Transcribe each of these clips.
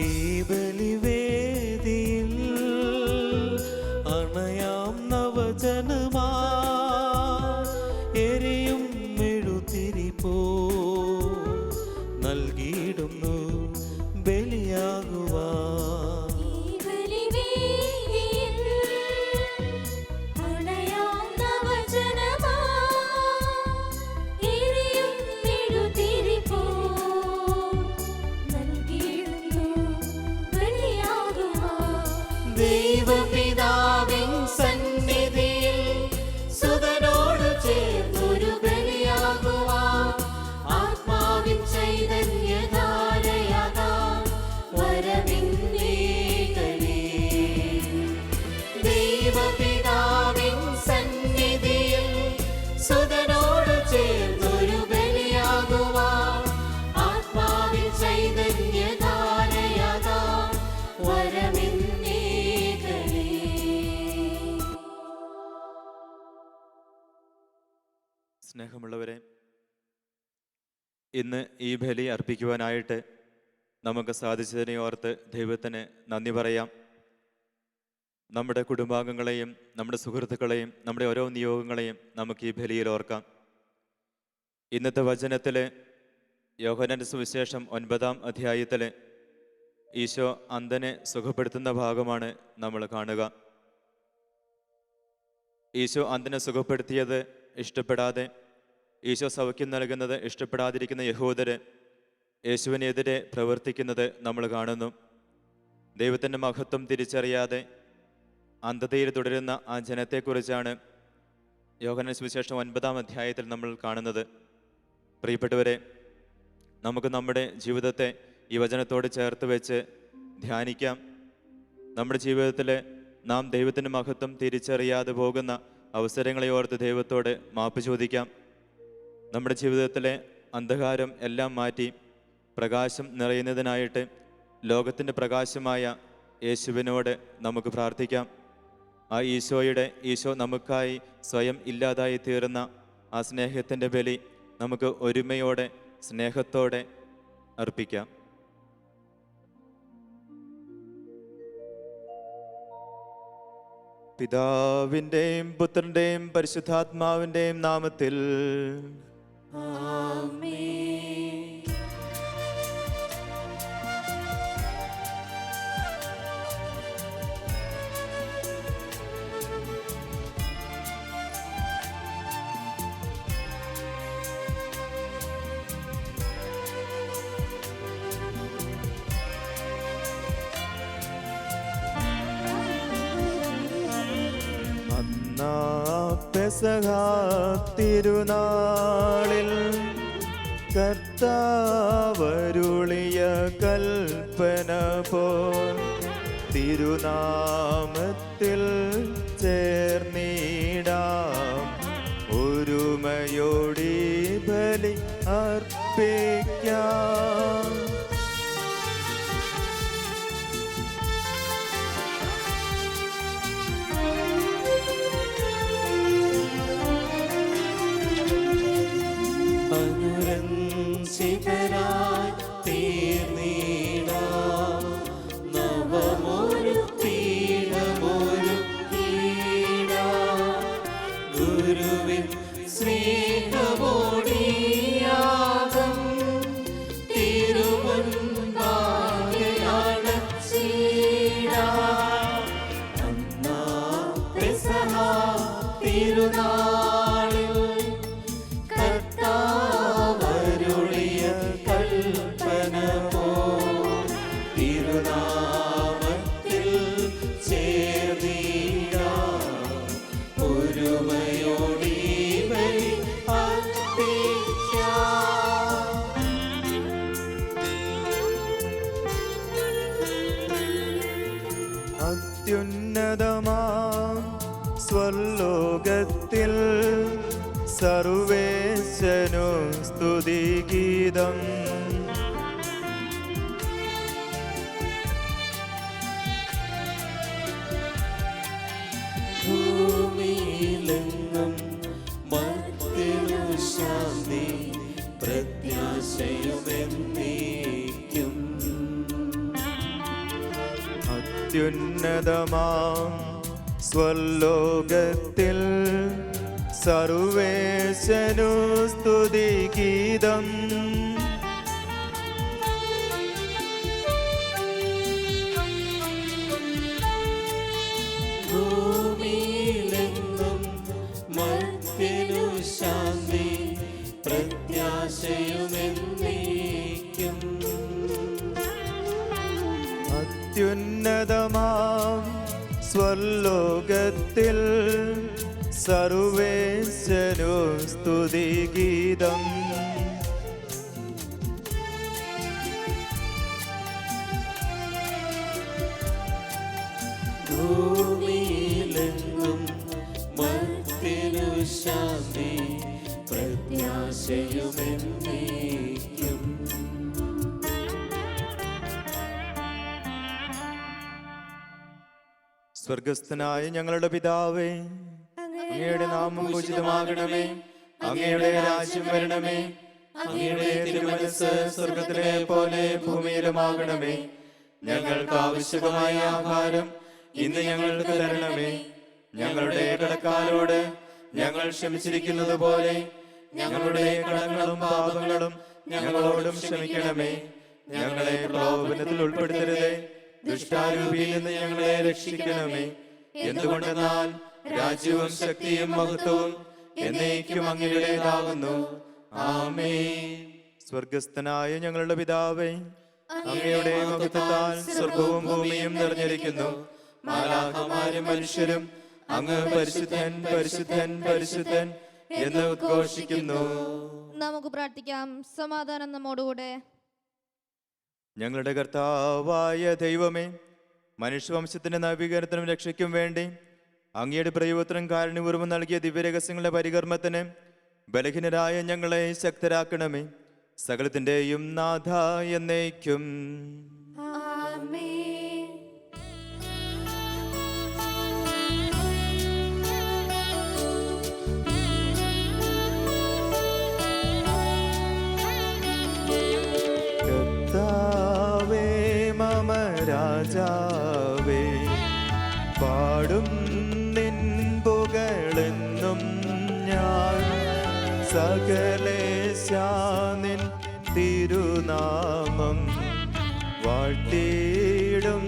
ഈ ബലിവേദിയിൽ അണയാം നവജനമാ എരിയും മെഴുതിരി പോ നൽകിയിടുന്നു ബലിയാകുവാൻ. ദൈവപിതാവിൻ സന്നിധിയിൽ സുതനോട് ചേർന്നൊരു ബലിയാകുവാൻ ആത്മാവിൻ ചൈതന്യധാരയാകാൻ വരവിന്നീകണേ. ദൈവപിതാവിൻ സന്നിധിയിൽ സുതനോട് ചേർന്നൊരു ബലിയാകുവാൻ ആത്മാവിൻ ചൈതന്യധാരയാകാൻ വരവിന്നീ. സ്നേഹമുള്ളവരെ, ഇന്ന് ഈ ബലി അർപ്പിക്കുവാനായിട്ട് നമുക്ക് സാധിച്ചതിനെ ഓർത്ത് ദൈവത്തിന് നന്ദി പറയാം. നമ്മുടെ കുടുംബാംഗങ്ങളെയും നമ്മുടെ സുഹൃത്തുക്കളെയും നമ്മുടെ ഓരോ നിയോഗങ്ങളെയും നമുക്ക് ഈ ബലിയിൽ ഓർക്കാം. ഇന്നത്തെ വചനത്തിൽ യോഹന്നാന്റെ സുവിശേഷം 9-ാം അധ്യായത്തിൽ ഈശോ അന്ധനെ സുഖപ്പെടുത്തുന്ന ഭാഗമാണ് നമ്മൾ കാണുക. ഈശോ അന്ധനെ സുഖപ്പെടുത്തിയത് ഇഷ്ടപ്പെടാതെ, ഈശോ സൗഖ്യം നൽകുന്നത് ഇഷ്ടപ്പെടാതിരിക്കുന്ന യഹൂദര് യേശുവിനെതിരെ പ്രവർത്തിക്കുന്നത് നമ്മൾ കാണുന്നു. ദൈവത്തിൻ്റെ മഹത്വം തിരിച്ചറിയാതെ അന്ധതയിൽ തുടരുന്ന ആ ജനത്തെക്കുറിച്ചാണ് യോഹന്നാൻ സുവിശേഷം 9-ാം അധ്യായത്തിൽ നമ്മൾ കാണുന്നത്. പ്രിയപ്പെട്ടവരെ, നമുക്ക് നമ്മുടെ ജീവിതത്തെ ഈ വചനത്തോട് ചേർത്ത് വെച്ച് ധ്യാനിക്കാം. നമ്മുടെ ജീവിതത്തിൽ നാം ദൈവത്തിൻ്റെ മഹത്വം തിരിച്ചറിയാതെ പോകുന്ന അവസരങ്ങളെ ഓർത്ത് ദൈവത്തോട് മാപ്പ് ചോദിക്കാം. നമ്മുടെ ജീവിതത്തിലെ അന്ധകാരം എല്ലാം മാറ്റി പ്രകാശം നിറയുന്നതിനായിട്ട് ലോകത്തിൻ്റെ പ്രകാശമായ യേശുവിനോട് നമുക്ക് പ്രാർത്ഥിക്കാം. ആ ഈശോ നമുക്കായി സ്വയം ഇല്ലാതായി തീർന്ന ആ സ്നേഹത്തിൻ്റെ ബലി നമുക്ക് ഒരുമയോടെ സ്നേഹത്തോടെ അർപ്പിക്കാം. പിതാവിൻ്റെയും പുത്രൻ്റെയും പരിശുദ്ധാത്മാവിൻ്റെയും നാമത്തിൽ ആമേൻ. പെസഹ തിരുനാളിൽ കർത്താവരുളിയ കൽപ്പന പോൽ തിരുനാമത്തിൽ ചേർന്നിടാം ഒരുമയോടി ബലി അർപ്പിക്കാം. അനുരഞ്ജിതരായി തീർന്നിടാം നവമൊരു പീഠമൊരുക്കിടാം ഗുരുവിൻ സ്നേഹമോടിയാകം തിരുമുൻപാകെയണച്ചിടാം. അന്നാ പെസഹ തിരുനാളിൽ കർത്താവരുളിയ കൽപ്പന പോൽ തിരുനാമത്തിൽ ചേർന്നിടാം ഒരുമയോടി ബലി അർപ്പിക്കാം. അത്യുന്നതമാം സ്വർലോകത്തിൽ സർവേശനു സ്തുതിഗീതം. ഭൂമിയിലെങ്ങും മർത്യനു ശാന്തി പ്രത്യാശയുമെന്നേക്കും. അത്യുന്നതമാം സ്വലോകത്തിൽ സർവേശനു സ്തുതിഗീതം. ഭൂമിയിലെങ്ങും മർത്യനു ശാന്തി പ്രത്യാശയുമെന്നേക്കും. അത്യുന്നതമാം സ്വലോകത്തിൽ സർവേശനു സ്തുതിഗീതം. ഭൂമിയിലെങ്ങും മർത്യനു ശാന്തി പ്രത്യാശയുമെന്നേക്കും. സ്വർഗസ്ഥനായ ഞങ്ങളുടെ പിതാവേ, അങ്ങയുടെ നാമം പൂജിതമാകണമേ. അങ്ങയുടെ രാജ്യം വരണമേ. അങ്ങയുടെ തിരുമനസ്സ് സ്വർഗത്തിലെ പോലെ ഭൂമിയിലുമാകണമേ. ഞങ്ങൾക്ക് ആവശ്യമായ ആഹാരം ഇന്ന് ഞങ്ങൾക്ക് തരണമേ. ഞങ്ങളുടെ കടക്കാരോട് ഞങ്ങൾ ക്ഷമിച്ചിരിക്കുന്നത് പോലെ ഞങ്ങളുടെ കടങ്ങളും പാപങ്ങളും ഞങ്ങളോടും ക്ഷമിക്കണമേ. ഞങ്ങളെ പ്രലോഭനത്തിൽ ഉൾപ്പെടുത്തരുതേ, ദുഷ്ടാരൂപിയിൽ നിന്ന് ഞങ്ങളെ രക്ഷിക്കണമേ. എന്തുകൊണ്ടെന്നാൽ രാജ്യവും ശക്തിയും മഹത്വവും എന്നേക്കും അങ്ങയുടേതാകുന്നു. ആമേൻ. സ്വർഗസ്ഥനായ ഞങ്ങളുടെ പിതാവേ, അങ്ങയുടെ മഹത്വത്താൽ സ്വർഗവും ഭൂമിയും നിറഞ്ഞിരിക്കുന്നു. മാലാഖമാരും മനുഷ്യരും അങ്ങ് പരിശുദ്ധൻ പരിശുദ്ധൻ പരിശുദ്ധൻ എന്ന് ഉദ്ഘോഷിക്കുന്നു. നമുക്ക് പ്രാർത്ഥിക്കാം. സമാധാനം നമ്മോടുകൂടെ. ഞങ്ങളുടെ കർത്താവായ ദൈവമേ, മനുഷ്യവംശത്തിന്റെ നവീകരണത്തിനും രക്ഷയ്ക്കും വേണ്ടി അങ്ങയുടെ പ്രയോജനം കാരുണ്യപൂർവ്വം നൽകിയ ദിവ്യരഹസ്യങ്ങളുടെ പരികർമ്മത്തിന് ബലഹീനരായ ഞങ്ങളെ ശക്തരാക്കണമേ. സകലത്തിന്റെയും നാഥ എന്നേക്കും. ആമേൻ. കർത്താവേ മമ രാജാവേ, പാടും നിൻ പുകഴെന്നും ഞാൻ. സകലേശാനിൻ തിരുനാമം വാഴ്ത്തിയിടും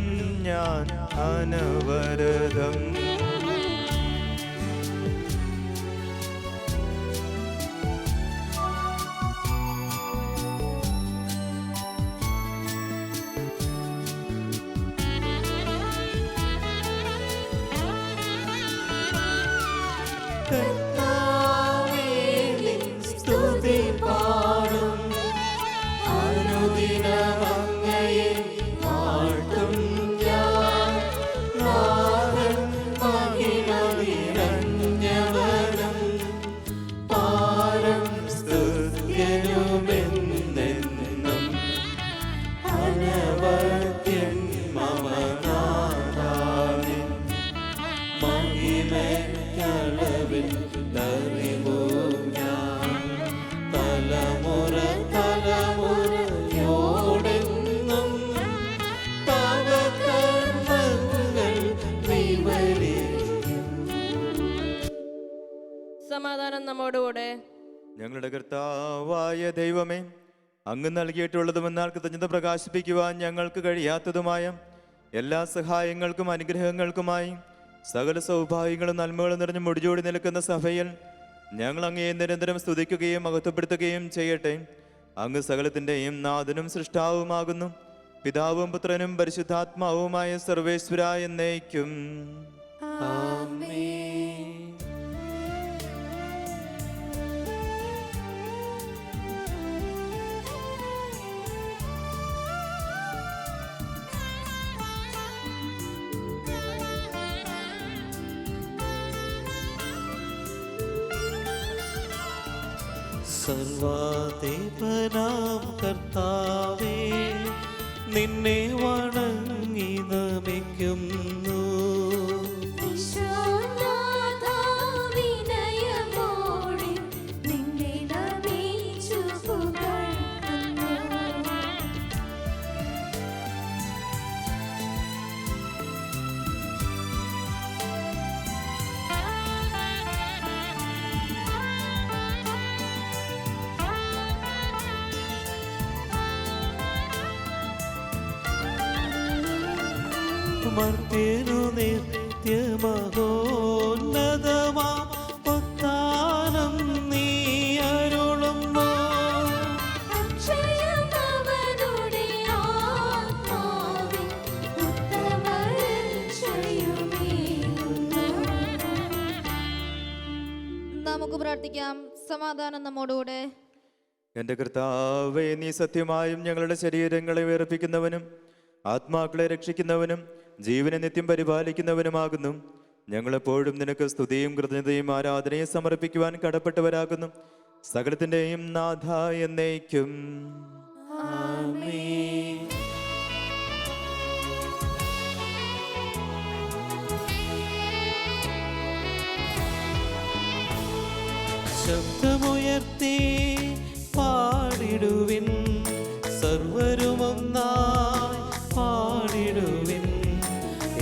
ഞാൻ അനവരതം. കർത്താവേ, നിൻ സ്തുതി പാടും. അനുദിനം അങ്ങയെ വാഴ്ത്തും ഞാൻ. നാഥൻ മഹിമ നിറഞ്ഞവനും പാരം സ്തുത്യനുമെന്നെന്നും. അനവദ്യൻ മമ നാഥാനിൻ മഹിമയ്ക്കളവിൽ നറിവൂ ഞാൻ. തലമുറ തലമുറയോടെന്നും തവ കർമ്മങ്ങൾ വിവരിക്കും. സമാധാനം നമ്മോടുകൂടെ. ഞങ്ങളുടെ കർത്താവായ ദൈവമേ, അങ്ങ് നൽകിയിട്ടുള്ളതുമെന്നാൽ കൃതജ്ഞത പ്രകാശിപ്പിക്കുവാൻ ഞങ്ങൾക്ക് കഴിയാത്തതുമായ എല്ലാ സഹായങ്ങൾക്കും അനുഗ്രഹങ്ങൾക്കുമായി സകല സൗഭാഗ്യങ്ങളും നന്മകളും നിറഞ്ഞ് മുടിചൂടി നിൽക്കുന്ന സഭയിൽ ഞങ്ങൾ അങ്ങയെ നിരന്തരം സ്തുതിക്കുകയും മഹത്വപ്പെടുത്തുകയും ചെയ്യട്ടെ. അങ്ങ് സകലത്തിൻ്റെയും നാഥനും സൃഷ്ടാവുമാകുന്നു. പിതാവും പുത്രനും പരിശുദ്ധാത്മാവുമായ സർവേശ്വര എന്നേക്കും. ആമേൻ. സർവാധിപനാം കർത്താവേ, നിന്നെ വണങ്ങി നമിക്കുന്നു. വിശ്വനാഥാ, വിനയമോടെ നിന്നെ നമിച്ചു പുകഴ്ത്തുന്നു. മർത്യനു നിത്യമഹോന്നതമാ ഉത്ഥാനം നീ അരുളുന്നു. അക്ഷയമവനുടെ ആത്മാവിൽ ഉത്തമരക്ഷയുമേകുന്നു. നമുക്ക് പ്രാർത്ഥിക്കാം. സമാധാനം നമ്മോടുകൂടെ. എൻ്റെ കർത്താവേ, നീ സത്യമായും ഞങ്ങളുടെ ശരീരങ്ങളെ വേർപ്പിക്കുന്നവനും ആത്മാക്കളെ രക്ഷിക്കുന്നവനും ജീവനെ നിത്യം പരിപാലിക്കുന്നവനുമാകുന്നു. ഞങ്ങളെപ്പോഴും നിനക്ക് സ്തുതിയും കൃതജ്ഞതയും ആരാധനയും സമർപ്പിക്കുവാൻ കടപ്പെട്ടവരാകുന്നു. സകലത്തിൻ്റെയും നാഥ എന്നേക്കും. ആമേൻ. ശബ്ദമുയർത്തി പാടിടുവിൻ, സർവരുമൊന്നായി പാടിടുവിൻ.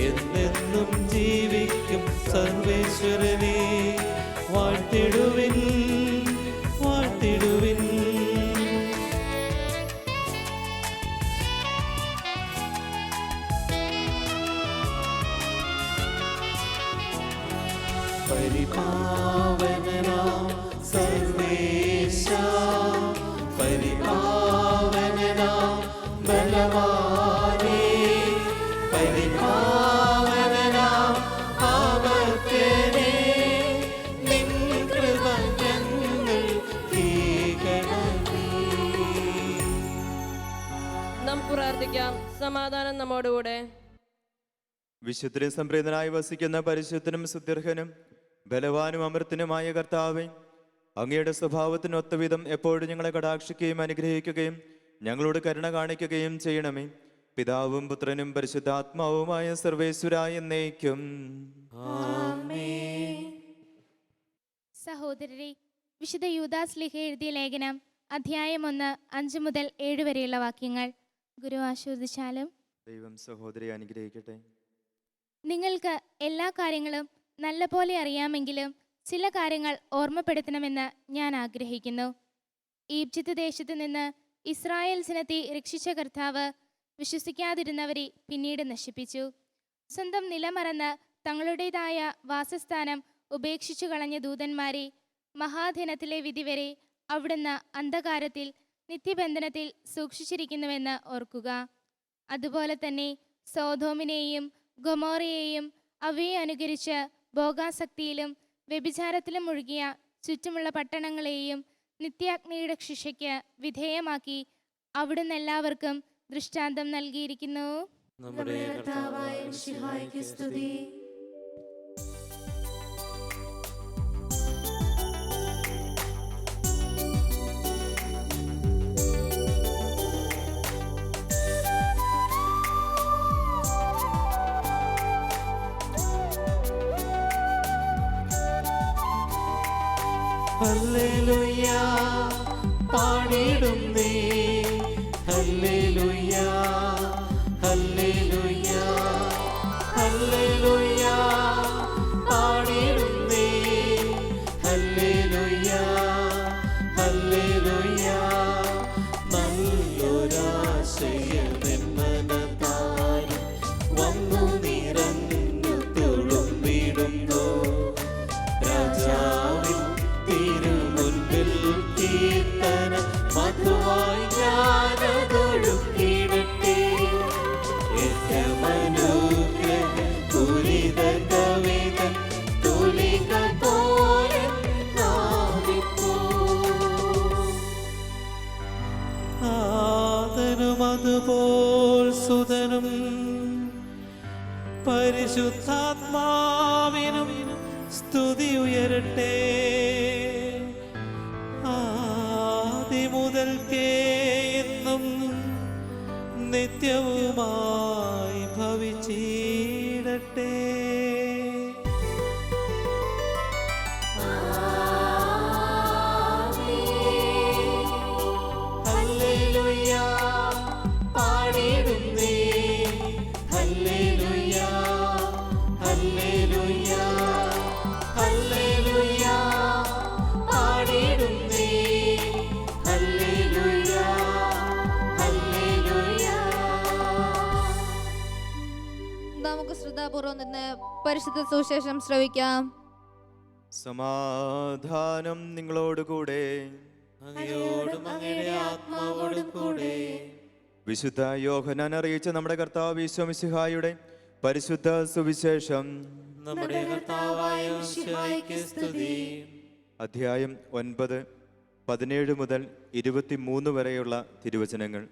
എന്നെന്നും ജീവിക്കും സർവേശ്വരനെ വാഴ്ത്തിടുവിൻ, വാഴ്ത്തിടുവിൻ. പരിപാവനനാം സർവേശ, പരിപാവനനാം ബലവാനേ, പരിപാവനനാം ആവർത്തനേ, നിൻ കൃപ ഞങ്ങൾ കേൾക്കണമേ. നമുക്ക് പ്രാർത്ഥിക്കാം. സമാധാനം നമ്മോടുകൂടെ. വിശുദ്ധരും സംപ്രീതനായി വസിക്കുന്ന പരിശുദ്ധനും സുദീർഘനും ബലവാനും അമൃതനുമായ കർത്താവേ, അങ്ങയുടെ സ്വഭാവത്തിനൊത്തവിധം എപ്പോഴും ഞങ്ങളെ കടാക്ഷിക്കുകയും അനുഗ്രഹിക്കുകയും ഞങ്ങളോട് കരുണ കാണിക്കുകയും ചെയ്യണമേ. പിതാവും പുത്രനും പരിശുദ്ധാത്മാവുമായ സർവേശ്വരായ എന്നേക്കും. സഹോദരരെ, വിശുദ്ധ യൂദാസ്ലീഹ എഴുതിയ ലേഖനം അധ്യായം 1 5 മുതൽ 7 വരെയുള്ള വാക്യങ്ങൾ ഗുരു ആശീർവദിച്ചാലും. ദൈവം സഹോദരിയെ അനുഗ്രഹിക്കട്ടെ. നിങ്ങൾക്ക് എല്ലാ കാര്യങ്ങളും നല്ല പോലെ അറിയാമെങ്കിലും ചില കാര്യങ്ങൾ ഓർമ്മപ്പെടുത്തണമെന്ന് ഞാൻ ആഗ്രഹിക്കുന്നു. ഈജിപ്ത് ദേശത്തു നിന്ന് ഇസ്രായേൽ ജനത്തെ രക്ഷിച്ച കർത്താവ് വിശ്വസിക്കാതിരുന്നവരെ പിന്നീട് നശിപ്പിച്ചു. സ്വന്തം നിലമറന്ന് തങ്ങളുടേതായ വാസസ്ഥാനം ഉപേക്ഷിച്ചു കളഞ്ഞ ദൂതന്മാരെ മഹാദിനത്തിലെ വിധി വരെ അവിടുന്ന് അന്ധകാരത്തിൽ നിത്യബന്ധനത്തിൽ സൂക്ഷിച്ചിരിക്കുന്നുവെന്ന് ഓർക്കുക. അതുപോലെ തന്നെ സോദോമിനെയും ഗൊമോറയെയും അവയെ അനുകരിച്ച് ഭോഗാസക്തിയിലും വ്യഭിചാരത്തിലും മുഴുകിയ ചുറ്റുമുള്ള പട്ടണങ്ങളെയും നിത്യാഗ്നിയുടെ ശിക്ഷയ്ക്ക് വിധേയമാക്കി അവിടുന്ന് എല്ലാവർക്കും ദൃഷ്ടാന്തം നൽകിയിരിക്കുന്നു. നമ്മുടെ കർത്താവായ മിശിഹായ്ക്ക് സ്തുതി. ഹല്ലേലൂയ പാടിടുന്നേ, ഹല്ലേലൂയ ഹല്ലേലൂയ ഹല്ലേലൂയ പാടിടുന്നേ, ഹല്ലേലൂയ ഹല്ലേലൂയ. നല്ലൊരാശയമെൻ മനതാരിൽ വന്നു നിറഞ്ഞു തുളുമ്പിടുന്നു. രാജാവിൻ തിരുമുൻപിൽ കീർത്തന മധുവായി ഞാനതൊഴുക്കിടട്ടെ. പൂരിത കവിത തുലിക പോലെ നാവിപ്പോ. ആദനും അതുപോൽ സുതനും പരിശുദ്ധാത്മാവിനും സ്തുതി ഉയരട്ടെ. ആദിമുതൽക്കേ എന്നും നിത്യവുമായി ഭവിച്ചിടട്ടെ. ഹല്ലേലൂയ പാടിടുന്നേ, ഹല്ലേലൂയ ഹല്ലേലൂയ ഹല്ലേലൂയ പാടിടുന്നേ, ഹല്ലേലൂയ ഹല്ലേലൂയ. നമുക്ക് ശ്രദ്ധാപൂർവം നിന്ന് പരിശുദ്ധ സുവിശേഷം ശ്രവിക്കാം. സമാധാനം നിങ്ങളോടുകൂടെ. അങ്ങയോടും അങ്ങയുടെ ആത്മാവോടും കൂടെ. വിശുദ്ധ യോഹന്നാൻ അറിയിച്ച നമ്മുടെ കർത്താവ് ഈശോ മിശിഹായുടെ പരിശുദ്ധ സുവിശേഷം. നമ്മുടെ കർത്താവായ മിശിഹായ്ക്ക് സ്തുതി. അധ്യായം 9, 17 മുതൽ 23 വരെയുള്ള തിരുവചനങ്ങൾ.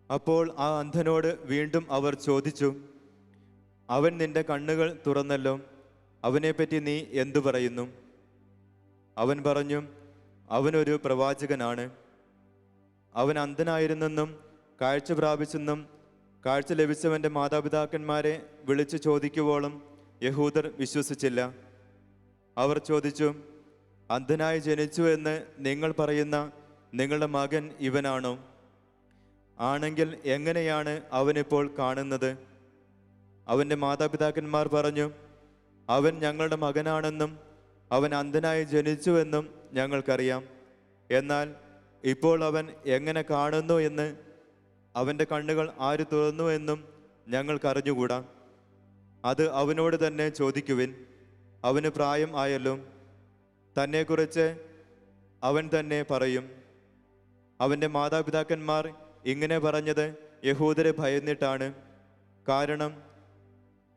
അപ്പോൾ ആ അന്ധനോട് വീണ്ടും അവർ ചോദിച്ചു, അവൻ നിന്റെ കണ്ണുകൾ തുറന്നല്ലോ, അവനെപ്പറ്റി നീ എന്തു പറയുന്നു? അവൻ പറഞ്ഞു, അവനൊരു പ്രവാചകനാണ്. അവൻ അന്ധനായിരുന്നെന്നും കാഴ്ച പ്രാപിച്ചെന്നും കാഴ്ച ലഭിച്ചവൻ്റെ മാതാപിതാക്കന്മാരെ വിളിച്ചു ചോദിക്കുവോളം യഹൂദർ വിശ്വസിച്ചില്ല. അവർ ചോദിച്ചു, അന്ധനായി ജനിച്ചു എന്ന് നിങ്ങൾ പറയുന്ന നിങ്ങളുടെ മകൻ ഇവനാണോ? ആണെങ്കിൽ എങ്ങനെയാണ് അവനിപ്പോൾ കാണുന്നത്? അവൻ്റെ മാതാപിതാക്കന്മാർ പറഞ്ഞു, അവൻ ഞങ്ങളുടെ മകനാണെന്നും അവൻ അന്ധനായി ജനിച്ചുവെന്നും ഞങ്ങൾക്കറിയാം. എന്നാൽ ഇപ്പോൾ അവൻ എങ്ങനെ കാണുന്നു എന്ന്, അവൻ്റെ കണ്ണുകൾ ആര് തുറന്നു എന്നും ഞങ്ങൾക്കറിഞ്ഞുകൂടാ. അത് അവനോട് തന്നെ ചോദിക്കുവിൻ. അവന് പ്രായം ആയല്ലോ. തന്നെക്കുറിച്ച് അവൻ തന്നെ പറയും. അവൻ്റെ മാതാപിതാക്കന്മാർ ഇങ്ങനെ പറഞ്ഞത് യഹൂദരെ ഭയന്നിട്ടാണ്. കാരണം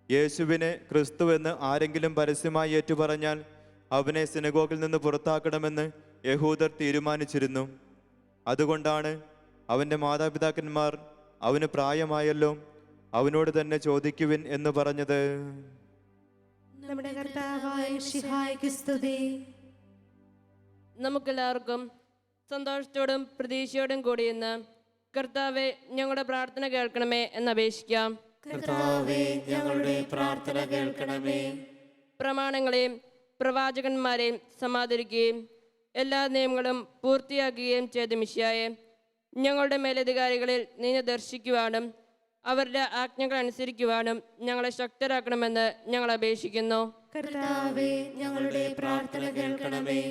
യേശുവിനെ ക്രിസ്തുവെന്ന് ആരെങ്കിലും പരസ്യമായി ഏറ്റുപറഞ്ഞാൽ അവനെ സിനഗോഗിൽ നിന്ന് പുറത്താക്കണമെന്ന് യഹൂദർ തീരുമാനിച്ചിരുന്നു. അതുകൊണ്ടാണ് അവൻ്റെ മാതാപിതാക്കന്മാർ അവന് പ്രായമായല്ലോ, അവനോട് തന്നെ ചോദിക്കുവിൻ എന്ന് പറഞ്ഞത്. നമ്മുടെ കർത്താവായ മിശിഹായ്ക്ക് സ്തുതി. നമുക്കെല്ലാവർക്കും സന്തോഷത്തോടും പ്രതീക്ഷയോടും കൂടി ഇന്ന് കർത്താവെ ഞങ്ങളുടെ പ്രാർത്ഥന കേൾക്കണമേ എന്നപേക്ഷിക്കാം. കർത്താവേ, ഞങ്ങളുടെ പ്രാർത്ഥന കേൾക്കണമേ. പ്രമാണങ്ങളെയും പ്രവാചകന്മാരെയും സമാദരിക്കുകയും എല്ലാ നിയമങ്ങളും പൂർത്തിയാക്കുകയും ചെയ്ത മിശിഹായെ, ഞങ്ങളുടെ മേലധികാരികളിൽ നിന്നെ ദർശിക്കുവാനും അവരുടെ ആജ്ഞകൾ അനുസരിക്കുവാനും ഞങ്ങളെ ശക്തരാക്കണമെന്ന് ഞങ്ങൾ അപേക്ഷിക്കുന്നു. കർത്താവേ, ഞങ്ങളുടെ പ്രാർത്ഥന കേൾക്കണമേ.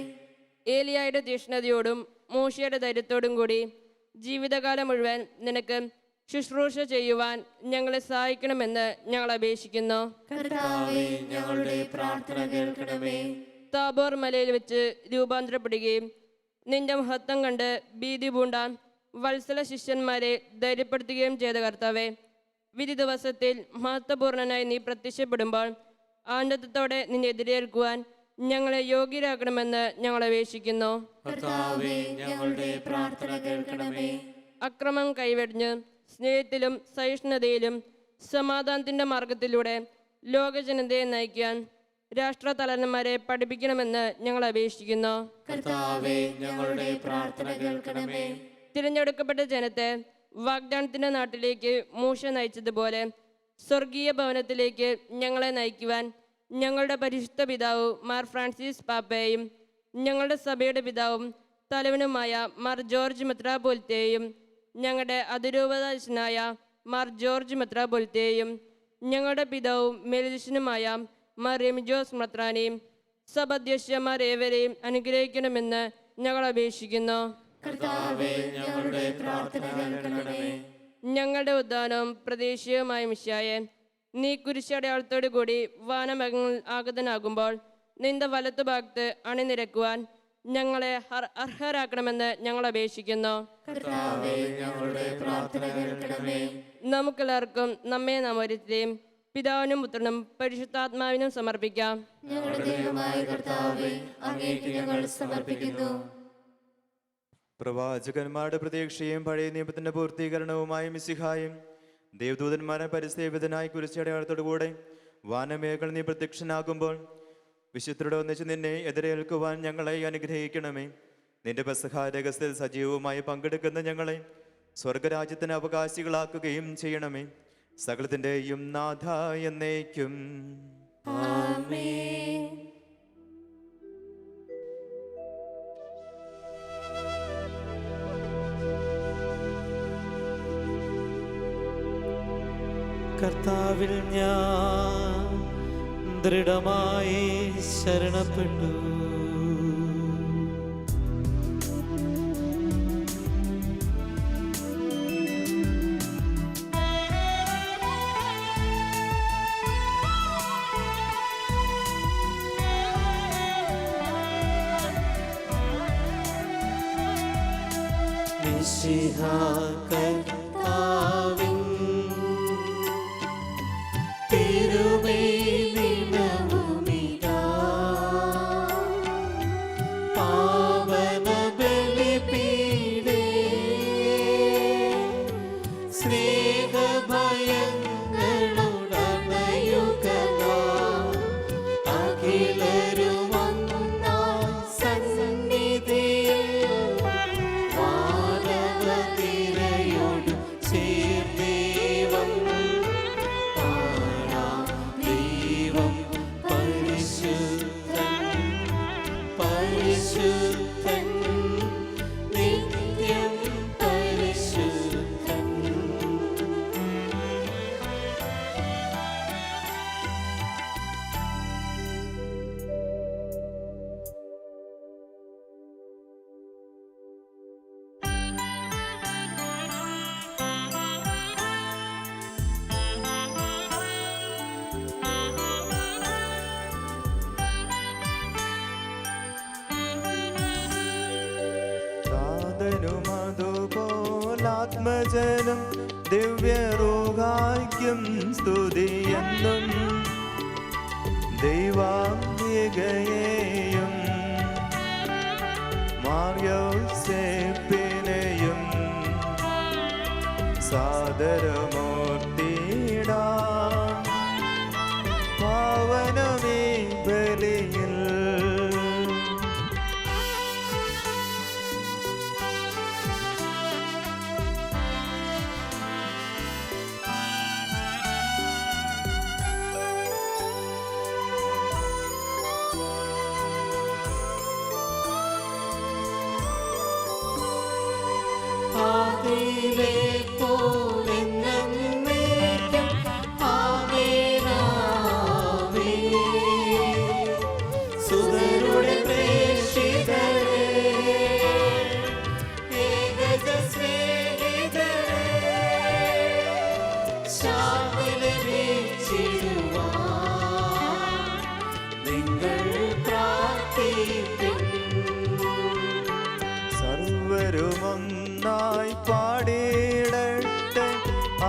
ഏലിയായുടെ തീഷ്ണതയോടും മൂശയുടെ ധൈര്യത്തോടും കൂടി ജീവിതകാലം മുഴുവൻ നിനക്ക് ശുശ്രൂഷ ചെയ്യുവാൻ ഞങ്ങളെ സഹായിക്കണമെന്ന് ഞങ്ങൾ അപേക്ഷിക്കുന്നു. കർത്താവേ, ഞങ്ങളുടെ പ്രാർത്ഥന കേൾക്കണമേ. താബോർ മലയിൽ വെച്ച് രൂപാന്തരപ്പെടുകയും നിന്റെ മഹത്വം കണ്ട് ഭീതി പൂണ്ടാൻ വത്സല ശിഷ്യന്മാരെ ധൈര്യപ്പെടുത്തുകയും ചെയ്ത കർത്താവേ, വിധി ദിവസത്തിൽ മഹത്വപൂർണനായി നീ പ്രത്യക്ഷപ്പെടുമ്പോൾ ആനന്ദത്തോടെ നിന്നെ എതിരേൽക്കുവാൻ ഞങ്ങളെ യോഗ്യരാക്കണമെന്ന് ഞങ്ങൾ അപേക്ഷിക്കുന്നു. കർത്താവേ, ഞങ്ങളുടെ പ്രാർത്ഥന കേൾക്കണമേ. അക്രമം കൈവെടിഞ്ഞ് സ്നേഹത്തിലും സഹിഷ്ണുതയിലും സമാധാനത്തിൻ്റെ മാർഗത്തിലൂടെ ലോകജനതയെ നയിക്കാൻ രാഷ്ട്രതലവന്മാരെ പഠിപ്പിക്കണമെന്ന് ഞങ്ങൾ അപേക്ഷിക്കുന്നു. കർത്താവേ, ഞങ്ങളുടെ പ്രാർത്ഥന കേൾക്കണമേ. തിരഞ്ഞെടുക്കപ്പെട്ട ജനത്തെ വാഗ്ദാനത്തിൻ്റെ നാട്ടിലേക്ക് മൂശ നയിച്ചതുപോലെ സ്വർഗീയ ഭവനത്തിലേക്ക് ഞങ്ങളെ നയിക്കുവാൻ ഞങ്ങളുടെ പരിശുദ്ധ പിതാവ് മാർ ഫ്രാൻസിസ് പാപ്പയെയും ഞങ്ങളുടെ സഭയുടെ പിതാവും തലവനുമായ മാർ ജോർജ് മെത്രാപ്പൊലീത്തയെയും ഞങ്ങളുടെ അതിരൂപതാധ്യക്ഷനായ മാർ ജോർജ് മെത്രാപ്പൊലീത്തയെയും ഞങ്ങളുടെ പിതാവും മേലധ്യക്ഷനുമായ മാർ റെമിജോസ് മെത്രാനെയും സഭാധ്യക്ഷന്മാർ ഏവരെയും അനുഗ്രഹിക്കണമെന്ന് ഞങ്ങൾ അപേക്ഷിക്കുന്നു. കർത്താവേ, ഞങ്ങളുടെ പ്രാർത്ഥന കേൾക്കണമേ. ഞങ്ങളുടെ ഉദ്ധാനവും പ്രതീക്ഷയുമായ മിശിഹായെ, നീ കുരിശടയാളത്തോടു കൂടി വാനമേഘങ്ങളിൽ ആഗതനാകുമ്പോൾ നിന്റെ വലത്തുഭാഗത്ത് അണിനിരക്കുവാൻ ഞങ്ങളെ അർഹരാക്കണമെന്ന് ഞങ്ങൾ അപേക്ഷിക്കുന്നു. കർത്താവേ, ഞങ്ങളുടെ പ്രാർത്ഥന കേൾക്കണമേ. നമുക്കെല്ലാവർക്കും നമ്മെ നാം ഓരോരുത്തരെയും പിതാവിനും പുത്രനും പരിശുദ്ധാത്മാവിനും സമർപ്പിക്കാം. ഞങ്ങളുടെ ദൈവമായ കർത്താവേ, അങ്ങേക്ക് ഞങ്ങൾ സമർപ്പിക്കുന്നു. പ്രവാചകന്മാരുടെ പ്രതീക്ഷയും പഴയ നിയമത്തിന്റെ പൂർത്തീകരണവുമായ മിശിഹായും ദേവദൂതന്മാരെ പരിസേവിതനായി കുരിശടയാളത്തോടുകൂടെ വാനമേഖല നീ പ്രത്യക്ഷനാകുമ്പോൾ വിശുദ്ധരുടെ ഒന്നിച്ച് നിന്നെ എതിരേൽക്കുവാൻ ഞങ്ങളെ അനുഗ്രഹിക്കണമേ. നിന്റെ പെസഹ രഹസ്യത്തിൽ സജീവമായി പങ്കെടുക്കുന്ന ഞങ്ങളെ സ്വർഗരാജ്യത്തിന് അവകാശികളാക്കുകയും ചെയ്യണമേ. സകലത്തിൻ്റെയും നാഥ എന്നേക്കും. ആമേൻ. കർത്താവിൽ ഞാൻ ദൃഢമായി ശരണപ്പെട്ടു. മിശിഹാ കർത്താവിൻ തിരുമേനിടവുമിതാ പാവന ബലിപീഠേ സ്നേഹഭയങ്ങളുടണയുകതാ അഖിലരുമൊന്നായി സന്നിധിയിൽ വാനവനിരയോടു ചേർന്നേവം പാടാം ദൈവം പരിശുദ്ധൻ പരിശുദ്ധൻ നിത്യം പരിശുദ്ധൻ. അതുപോലാത്മജനം ദിവ്യരൂഹായ്ക്കും സ്തുതിയെന്നും ദൈവാംബികയെയും മാർയോസേപ്പിനെയും സാദരമൂർത്തിയിടാം പാവനമേ ബലിയിൽ. ആദിയിലെ പോലെന്നെന്നേക്കും ആമേനാമേൻ. സുതരുടെ പ്രേക്ഷിതരേ, ഏകജ സ്നേഹിതരേ, ശാന്തി ലഭിച്ചിടുവാൻ നിങ്ങൾ പ്രാർത്ഥിപ്പിൻ. സർവരുമൊന്നായി പാടിയിടട്ടെ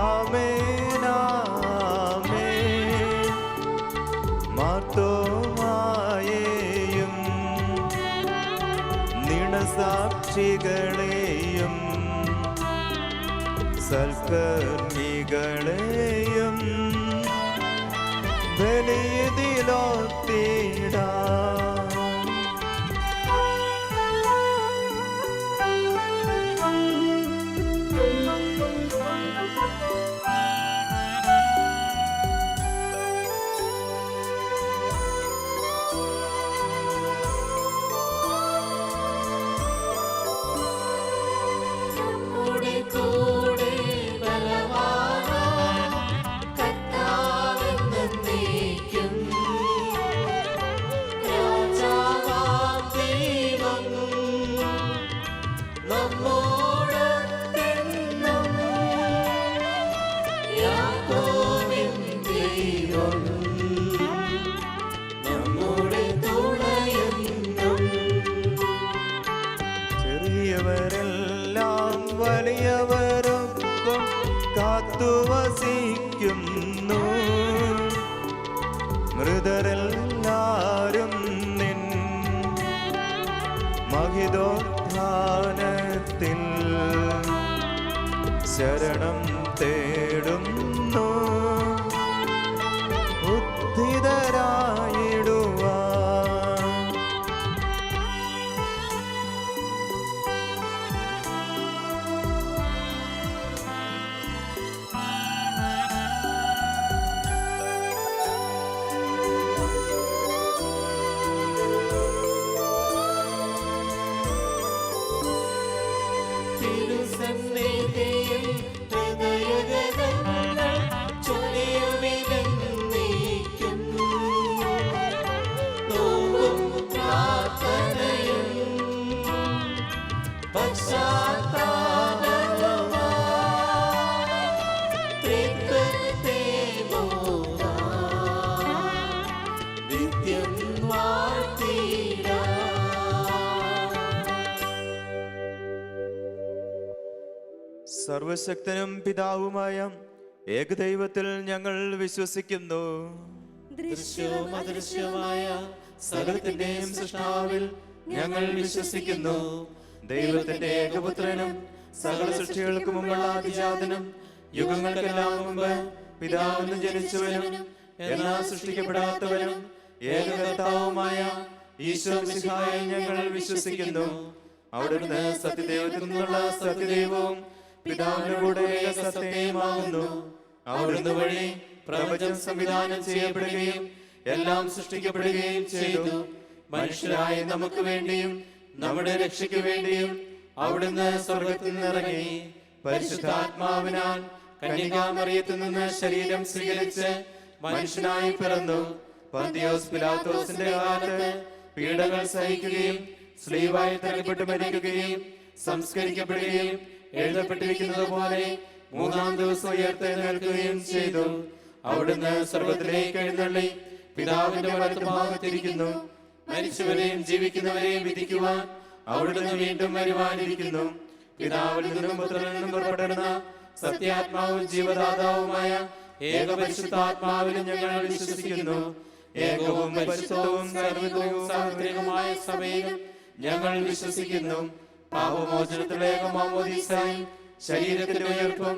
ആമേനാമേൻ. മാർത്തോമായെയും നിണസാക്ഷികളെയും സൽക്കർമ്മികളെയും ബലിയിലോത്തിടാം. നമ്മുടെ കൂടെ ബലവാനായ കർത്താവെന്നേക്കും രാജാവാം ദൈവം നമ്മോടൊത്തെന്നും. യാക്കോബിൻ ദൈവം നമ്മുടെ തുണയെന്നും. ചെറിയവരെല്ലാം വലിയവരൊപ്പം കാത്തുവസിക്കുന്നു. മൃതരെല്ലാരും നിൻ മഹിതോത്ഥാനത്തിൽ ശരണം തേടുന്നു. ഉദ്ധിതരായിടുവാൻ തിരുസന്നിധിയിൽ ഹൃദയ സർവശക്തനും പിതാവുമായ ഏകദൈവത്തിൽ ഞങ്ങൾ വിശ്വസിക്കുന്നു. ദൃശ്യവും അദൃശ്യവുമായ സകലത്തിന്റെയും സൃഷ്ടാവിൽ ഞങ്ങൾ വിശ്വസിക്കുന്നു. ദൈവത്തിന്റെ ഏകപുത്രനും സകല സൃഷ്ടികൾക്ക് മുമ്പുള്ള അതിജാതനും യുഗങ്ങൾക്കെല്ലാം മുമ്പ് പിതാവിൽ നിന്ന് ജനിച്ചവനും എന്നാൽ സൃഷ്ടിക്കപ്പെടാത്തവനും ഏകകർത്താവുമായ ഈശോ മിശിഹായിൽ ഞങ്ങൾ വിശ്വസിക്കുന്നു. അവിടുന്ന് സത്യദൈവത്തിൽ നിന്നുള്ള സത്യദൈവവും പിതാവിന്റെ കൂടെ സത്യമാകുന്നു. അവിടുന്ന് വഴി പ്രപഞ്ചം സംവിധാനം ചെയ്യപ്പെടുകയും എല്ലാം സൃഷ്ടിക്കപ്പെടുകയും ചെയ്തു. മനുഷ്യരായ നമുക്ക് വേണ്ടിയും നമ്മുടെ രക്ഷയ്ക്ക് വേണ്ടിയും അവിടുന്ന് സ്വർഗത്തിൽ നിന്നിറങ്ങി പരിശുദ്ധാത്മാവിനാൽ കന്യകാമറിയത്തിൽ നിന്ന് ശരീരം സ്വീകരിച്ച് മനുഷ്യനായി പിറന്നു. പന്തിയോസ് പിലാത്തോസിന്റെ കാലത്ത് പീഡകൾ സഹിക്കുകയും സ്ലീവായി തരപ്പെട്ട് മരിക്കുകയും സംസ്കരിക്കപ്പെടുകയും എഴുതപ്പെട്ടിരിക്കുന്നത് പോലെ മൂന്നാം ദിവസം ഉയർത്തെഴുന്നേൽക്കുകയും ചെയ്തു. അവിടുന്ന് സ്വർഗത്തിലേക്ക് എഴുന്നള്ളി പിതാവിന്റെ വലത്തുഭാഗത്തിരിക്കുന്നു. മരിച്ചവരെയും ജീവിക്കുന്നവരെയും വിധിക്കുവാൻ അവിടുന്ന് വീണ്ടും വരുവാനിരിക്കുന്നു. പിതാവിൽ നിന്നും പുത്രനിൽ നിന്നും പുറപ്പെടുന്ന സത്യാത്മാവും ജീവദാതാവുമായ ഏകപരിശുദ്ധാത്മാവിലും ഞങ്ങൾ വിശ്വസിക്കുന്നു. ഏകവും പരിശുദ്ധവും സാർവത്രികവുമായ സഭയിലും ഞങ്ങൾ വിശ്വസിക്കുന്നു. പാപമോചനത്തിലുള്ള ഏകമാമോദീസായും ശരീരത്തിന്റെ ഉയർപ്പും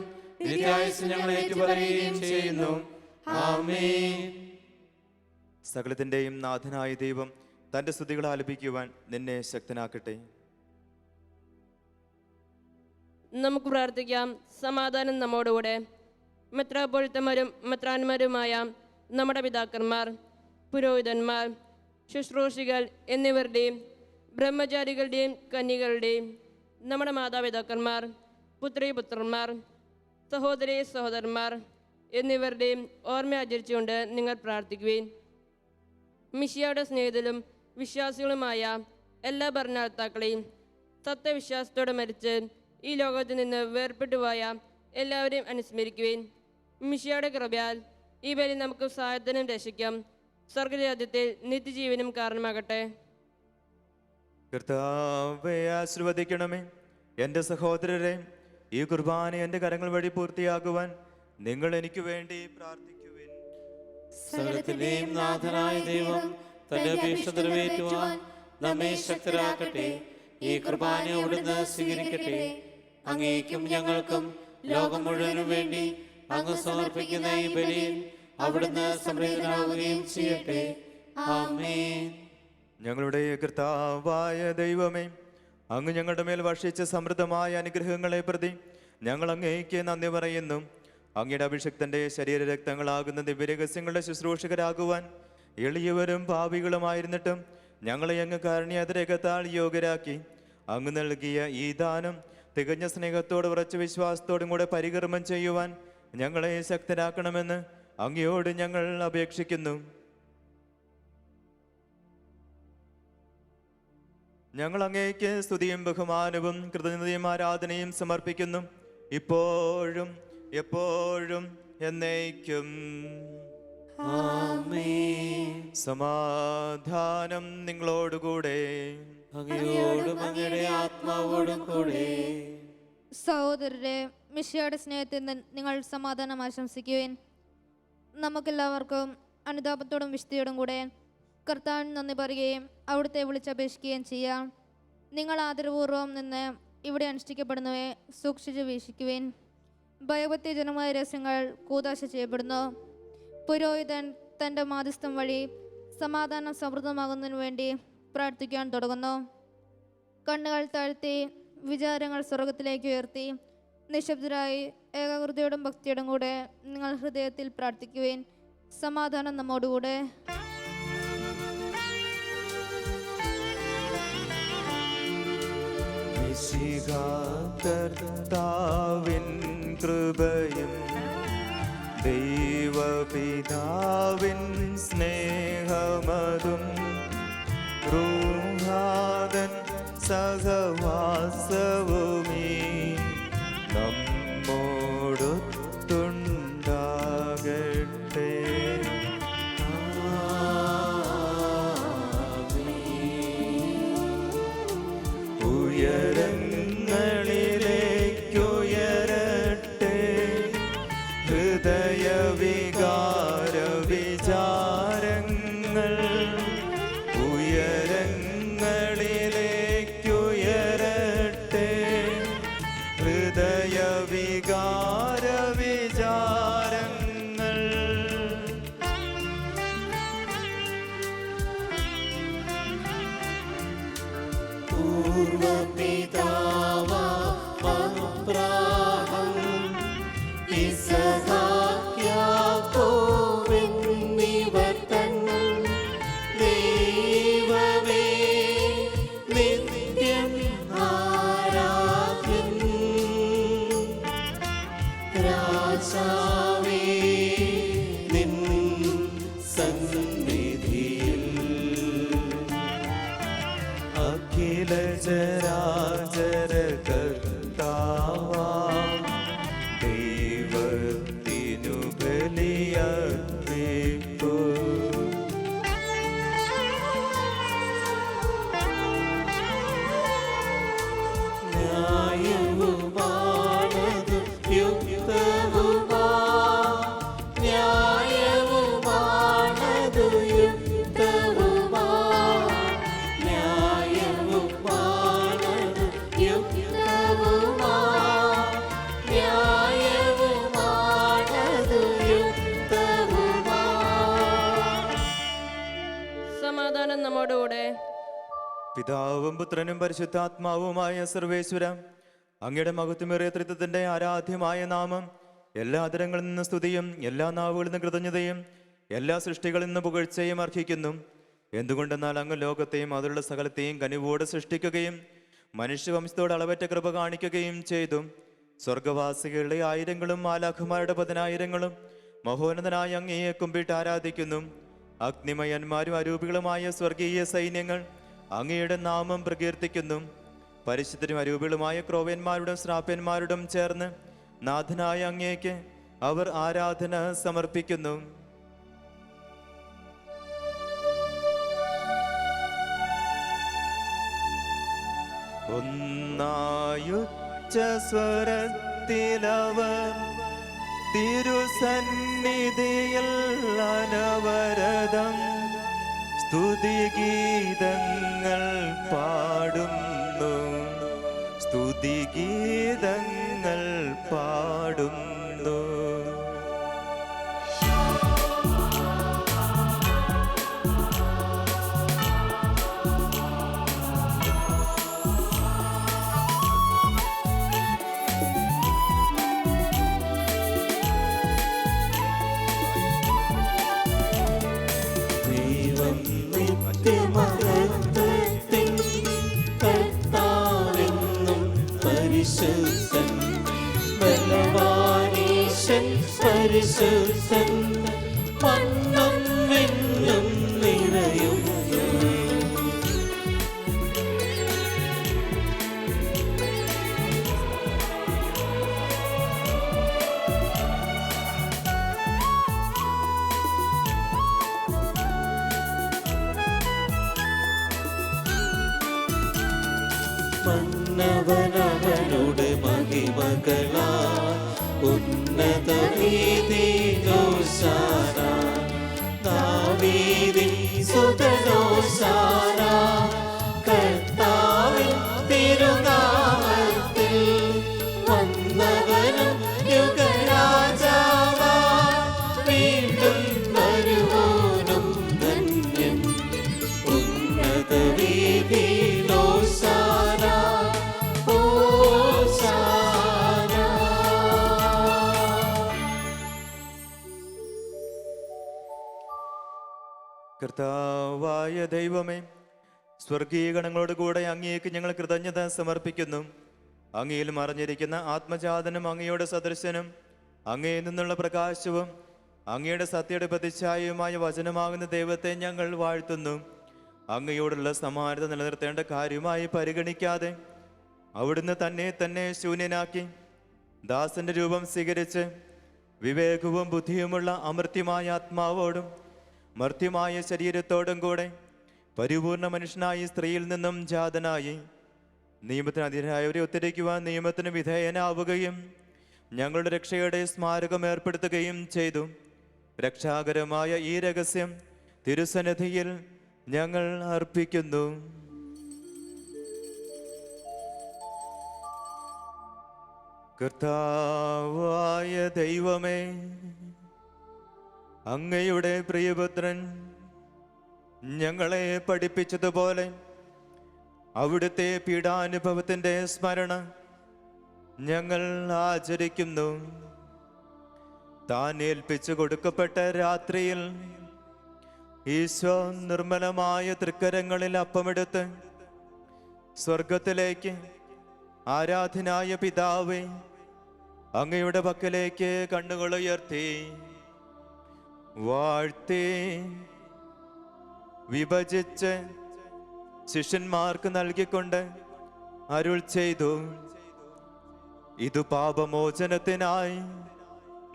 നിത്യായുസ്സും ഞങ്ങൾ ഏറ്റുപറയുകയും ചെയ്യുന്നു. ആമേൻ. സകലത്തിന്റെയും നാഥനായ ദൈവം തന്റെ സ്തുതികൾ ആലപിക്കുവാൻ നിന്നെ ശക്തനാക്കട്ടെ. നമുക്ക് പ്രാർത്ഥിക്കാം. സമാധാനം നമ്മോടുകൂടെ. മെത്രാപ്പൊലിത്തമാരും മെത്രാന്മാരുമായ നമ്മുടെ പിതാക്കന്മാർ, പുരോഹിതന്മാർ, ശുശ്രൂഷികൾ എന്നിവരുടെയും ബ്രഹ്മചാരികളുടെയും കന്യകളുടെയും നമ്മുടെ മാതാപിതാക്കന്മാർ, പുത്രീപുത്രന്മാർ, സഹോദരീ സഹോദരന്മാർ എന്നിവരുടെയും ഓർമ്മ ആചരിച്ചുകൊണ്ട് നിങ്ങൾ പ്രാർത്ഥിക്കുവേൻ. മിശിഹായുടെ സ്നേഹിതരും വിശ്വാസികളുമായ എല്ലാ ഭരണകർത്താക്കളെയും സത്യവിശ്വാസത്തോടെ മരിച്ച് ഈ ലോകത്തിൽ നിന്ന് വേർപെട്ടുപോയ എല്ലാവരെയും അനുസ്മരിക്കുവേൻ. മിശിഹായുടെ കൃപയാൽ ഈ ബലി നമുക്ക് സഹായത്തിനും രക്ഷിക്കാം. സ്വർഗരാജ്യത്തിൽ നിത്യജീവനും കാരണമാകട്ടെ. കർത്താവേ, ആശീർവദിക്കണമേ. എൻ്റെ സഹോദരരെ, ഈ കുർബാന എൻ്റെ കരങ്ങൾ വഴി പൂർത്തിയാക്കുവാൻ നിങ്ങൾ എനിക്ക് വേണ്ടി പ്രാർത്ഥിക്കുവിൻ. സകലത്തിന്റെയും നാഥനായ ദൈവം തന്റെ അപേക്ഷ നിറവേറ്റുവാൻ നമ്മെ ശക്തരാക്കട്ടെ. ഈ കുർബാന അവിടുന്ന് സ്വീകരിക്കട്ടെ. അങ്ങേക്കും ഞങ്ങൾക്കും ലോകം മുഴുവനും വേണ്ടി അങ്ങ് സമർപ്പിക്കുന്ന ഈ ബലിയിൽ അവിടുന്ന് സംപ്രീതനാവുകയും ചെയ്യട്ടെ. ആമേൻ. ഞങ്ങളുടെ കർത്താവായ ദൈവമേ, അങ്ങ് ഞങ്ങളുടെ മേൽ വർഷിച്ച സമൃദ്ധമായ അനുഗ്രഹങ്ങളെ പ്രതി ഞങ്ങൾ അങ്ങേക്ക് നന്ദി പറയുന്നു. അങ്ങയുടെ അഭിഷിക്തന്റെ ശരീരരക്തങ്ങളാകുന്ന ദിവ്യരഹസ്യങ്ങളുടെ ശുശ്രൂഷകരാകുവാൻ എളിയവരും പാപികളുമായിരുന്നിട്ടും ഞങ്ങളെ അങ്ങ് കാരുണ്യാതിരേകത്താൽ യോഗ്യരാക്കി. അങ്ങ് നൽകിയ ഈ ദാനം തികഞ്ഞ സ്നേഹത്തോട് ഉറച്ച വിശ്വാസത്തോടും കൂടെ പരികർമ്മം ചെയ്യുവാൻ ഞങ്ങളെ ശക്തരാക്കണമെന്ന് അങ്ങയോട് ഞങ്ങൾ അപേക്ഷിക്കുന്നു. ഞങ്ങൾ അങ്ങേക്ക് സ്തുതിയും ബഹുമാനവും കൃതജ്ഞതയും ആരാധനയും സമർപ്പിക്കുന്നു, ഇപ്പോഴും എപ്പോഴും എന്നേക്കും. ആമേൻ. സമാധാനം നിങ്ങളോടുകൂടെ. അങ്ങയോടും അങ്ങയുടെ ആത്മാവോടും കൂടെ. സഹോദരരെ, മിശിഹായുടെ സ്നേഹത്തിൽ നിങ്ങൾ സമാധാനം ആശംസിക്കുവേൻ. നമുക്കെല്ലാവർക്കും അനുതാപത്തോടും വിശുദ്ധിയോടും കൂടെ കർത്താവിന് നന്ദി പറയുകയും അവിടുത്തെ വിളിച്ചപേക്ഷിക്കുകയും ചെയ്യാം. നിങ്ങൾ ആദരപൂർവ്വം നിന്ന് ഇവിടെ അനുഷ്ഠിക്കപ്പെടുന്നവയെ സൂക്ഷിച്ച് വീക്ഷിക്കുവേൻ. ഭയഭക്തിജനമായ രഹസ്യങ്ങൾ കൂദാശ ചെയ്യപ്പെടുന്നു. പുരോഹിതൻ തൻ്റെ മാധ്യസ്ഥം വഴി സമാധാനം സമൃദ്ധമാകുന്നതിനു വേണ്ടി പ്രാർത്ഥിക്കാൻ തുടങ്ങുന്നു. കണ്ണുകൾ താഴ്ത്തി വിചാരങ്ങൾ സ്വർഗത്തിലേക്ക് ഉയർത്തി നിശബ്ദരായി ഏകാഗ്രതയോടും ഭക്തിയോടും കൂടെ നിങ്ങൾ ഹൃദയത്തിൽ പ്രാർത്ഥിക്കുവേൻ. സമാധാനം നമ്മോടുകൂടെ. കർത്താവിൻ കൃപയും ദൈവപിതാവിൻ സ്നേഹമതും റൂഹാദൻ സഹവാസവുമീ നമ്മോടൊത്തുണ്ടാകട്ടെ. ഉയരങ്ങളിലേക്കുയര അർപ്പിപ്പൂ. ന്യായവുമാണത് യുക്തവുമാ, ന്യായവുമാണത് യുക്തവുമാ, ന്യായവുമാണത് യുക്തവുമാ, ന്യായവുമാണത് യുക്തവുമാ. സമാധാനം നമ്മോടുകൂടെ. പിതാവും പുത്രനും പരിശുദ്ധാത്മാവുമായ സർവേശ്വര, അങ്ങയുടെ മഹത്വമേറിയ ത്രിത്വത്തിന്റെ ആരാധ്യമായ നാമം എല്ലാ തരങ്ങളിൽ നിന്ന് സ്തുതിയും എല്ലാ നാവുകളിൽ നിന്ന് കൃതജ്ഞതയും എല്ലാ സൃഷ്ടികളിൽ നിന്ന് പുകഴ്ചയും അർഹിക്കുന്നു. എന്തുകൊണ്ടെന്നാൽ അങ്ങ് ലോകത്തെയും അതിലുള്ള സകലത്തെയും കനിവോട് സൃഷ്ടിക്കുകയും മനുഷ്യവംശത്തോട് അളവറ്റ കൃപ കാണിക്കുകയും ചെയ്തു. സ്വർഗവാസികളുടെ ആയിരങ്ങളും മാലാഖമാരുടെ പതിനായിരങ്ങളും മഹോന്നതനായ അങ്ങയെ കുമ്പിട്ട് ആരാധിക്കുന്നു. അഗ്നിമയന്മാരും അരൂപികളുമായ സ്വർഗീയ സൈന്യങ്ങൾ അങ്ങയുടെ നാമം പ്രകീർത്തിക്കുന്നു. പരിശുദ്ധരും അരൂപികളുമായ ക്രോവ്യന്മാരോടും ശ്രാപ്യന്മാരോടും ചേർന്ന് നാഥനായ അങ്ങേക്ക് അവർ ആരാധന സമർപ്പിക്കുന്നു. ഒന്നായുച്ച സ്വരത്തിലവർ തിരുസന്നിധിയിൽ അനവരതം സ്തുതിഗീതങ്ങൾ പാടുന്നു, സ്തുതിഗീതങ്ങൾ പാടുന്നു. ദൈവം നിത്യമഹത്വത്തിൻ കർത്താവെന്നും പരിശുദ്ധൻ, ബലവാനീശൻ പരിശുദ്ധൻ, മണ്ണും വിണ്ണും നിറയുന്നു. മന്നവനവനുടെ മഹിമകളാ ഉന്നത വീതിലോശാന, ദാവീദിൻ സുതലോശാന, കർത്താവിൻ തിരുനാമത്തിൽ വന്നവനും യുഗരാജാവാ, വീണ്ടും വരുവോനും ധന്യൻ. ഉന്നത വീതിലോശാന, കർത്താവായ ദൈവമേ, സ്വർഗീയ ഗണങ്ങളോട് കൂടെ അങ്ങേക്ക് ഞങ്ങൾ കൃതജ്ഞത സമർപ്പിക്കുന്നു. അങ്ങയിൽ മറഞ്ഞിരിക്കുന്ന ആത്മജാതനും അങ്ങയുടെ സദൃശനും അങ്ങയിൽ നിന്നുള്ള പ്രകാശവും അങ്ങയുടെ സത്യയുടെ പ്രതിച്ഛായയുമായ വചനമാകുന്ന ദൈവത്തെ ഞങ്ങൾ വാഴ്ത്തുന്നു. അങ്ങയോടുള്ള സമാനത നിലനിർത്തേണ്ട കാര്യമായി പരിഗണിക്കാതെ അവിടുന്ന് തന്നെ ശൂന്യനാക്കി ദാസന്റെ രൂപം സ്വീകരിച്ച് വിവേകവും ബുദ്ധിയുമുള്ള അമർത്യമായ ആത്മാവോടും മർത്യമായ ശരീരത്തോടും കൂടെ പരിപൂർണ മനുഷ്യനായി സ്ത്രീയിൽ നിന്നും ജാതനായി നിയമത്തിന് അധീനരായവരെ ഉത്തരിക്കുവാൻ നിയമത്തിന് വിധേയനാവുകയും ഞങ്ങളുടെ രക്ഷയുടെ സ്മാരകം ഏർപ്പെടുത്തുകയും ചെയ്തു. രക്ഷാകരമായ ഈ രഹസ്യം തിരുസന്നിധിയിൽ ഞങ്ങൾ അർപ്പിക്കുന്നു. കർത്താവായ ദൈവമേ, അങ്ങയുടെ പ്രിയപുത്രൻ ഞങ്ങളെ പഠിപ്പിച്ചതുപോലെ അവിടുത്തെ പീഡാനുഭവത്തിൻ്റെ സ്മരണ ഞങ്ങൾ ആചരിക്കുന്നു. താൻ ഏൽപ്പിച്ചു കൊടുക്കപ്പെട്ട രാത്രിയിൽ ഈശോ നിർമ്മലമായ തൃക്കരങ്ങളിൽ അപ്പമെടുത്ത് സ്വർഗത്തിലേക്ക് ആരാധനായ പിതാവേ, അങ്ങയുടെ പക്കലേക്ക് കണ്ണുകൾ ഉയർത്തി വാഴ്ത്തി വിഭജിച്ച് ശിഷ്യന്മാർക്ക് നൽകിക്കൊണ്ട് അരുൾ ചെയ്തു, ഇത് പാപമോചനത്തിനായി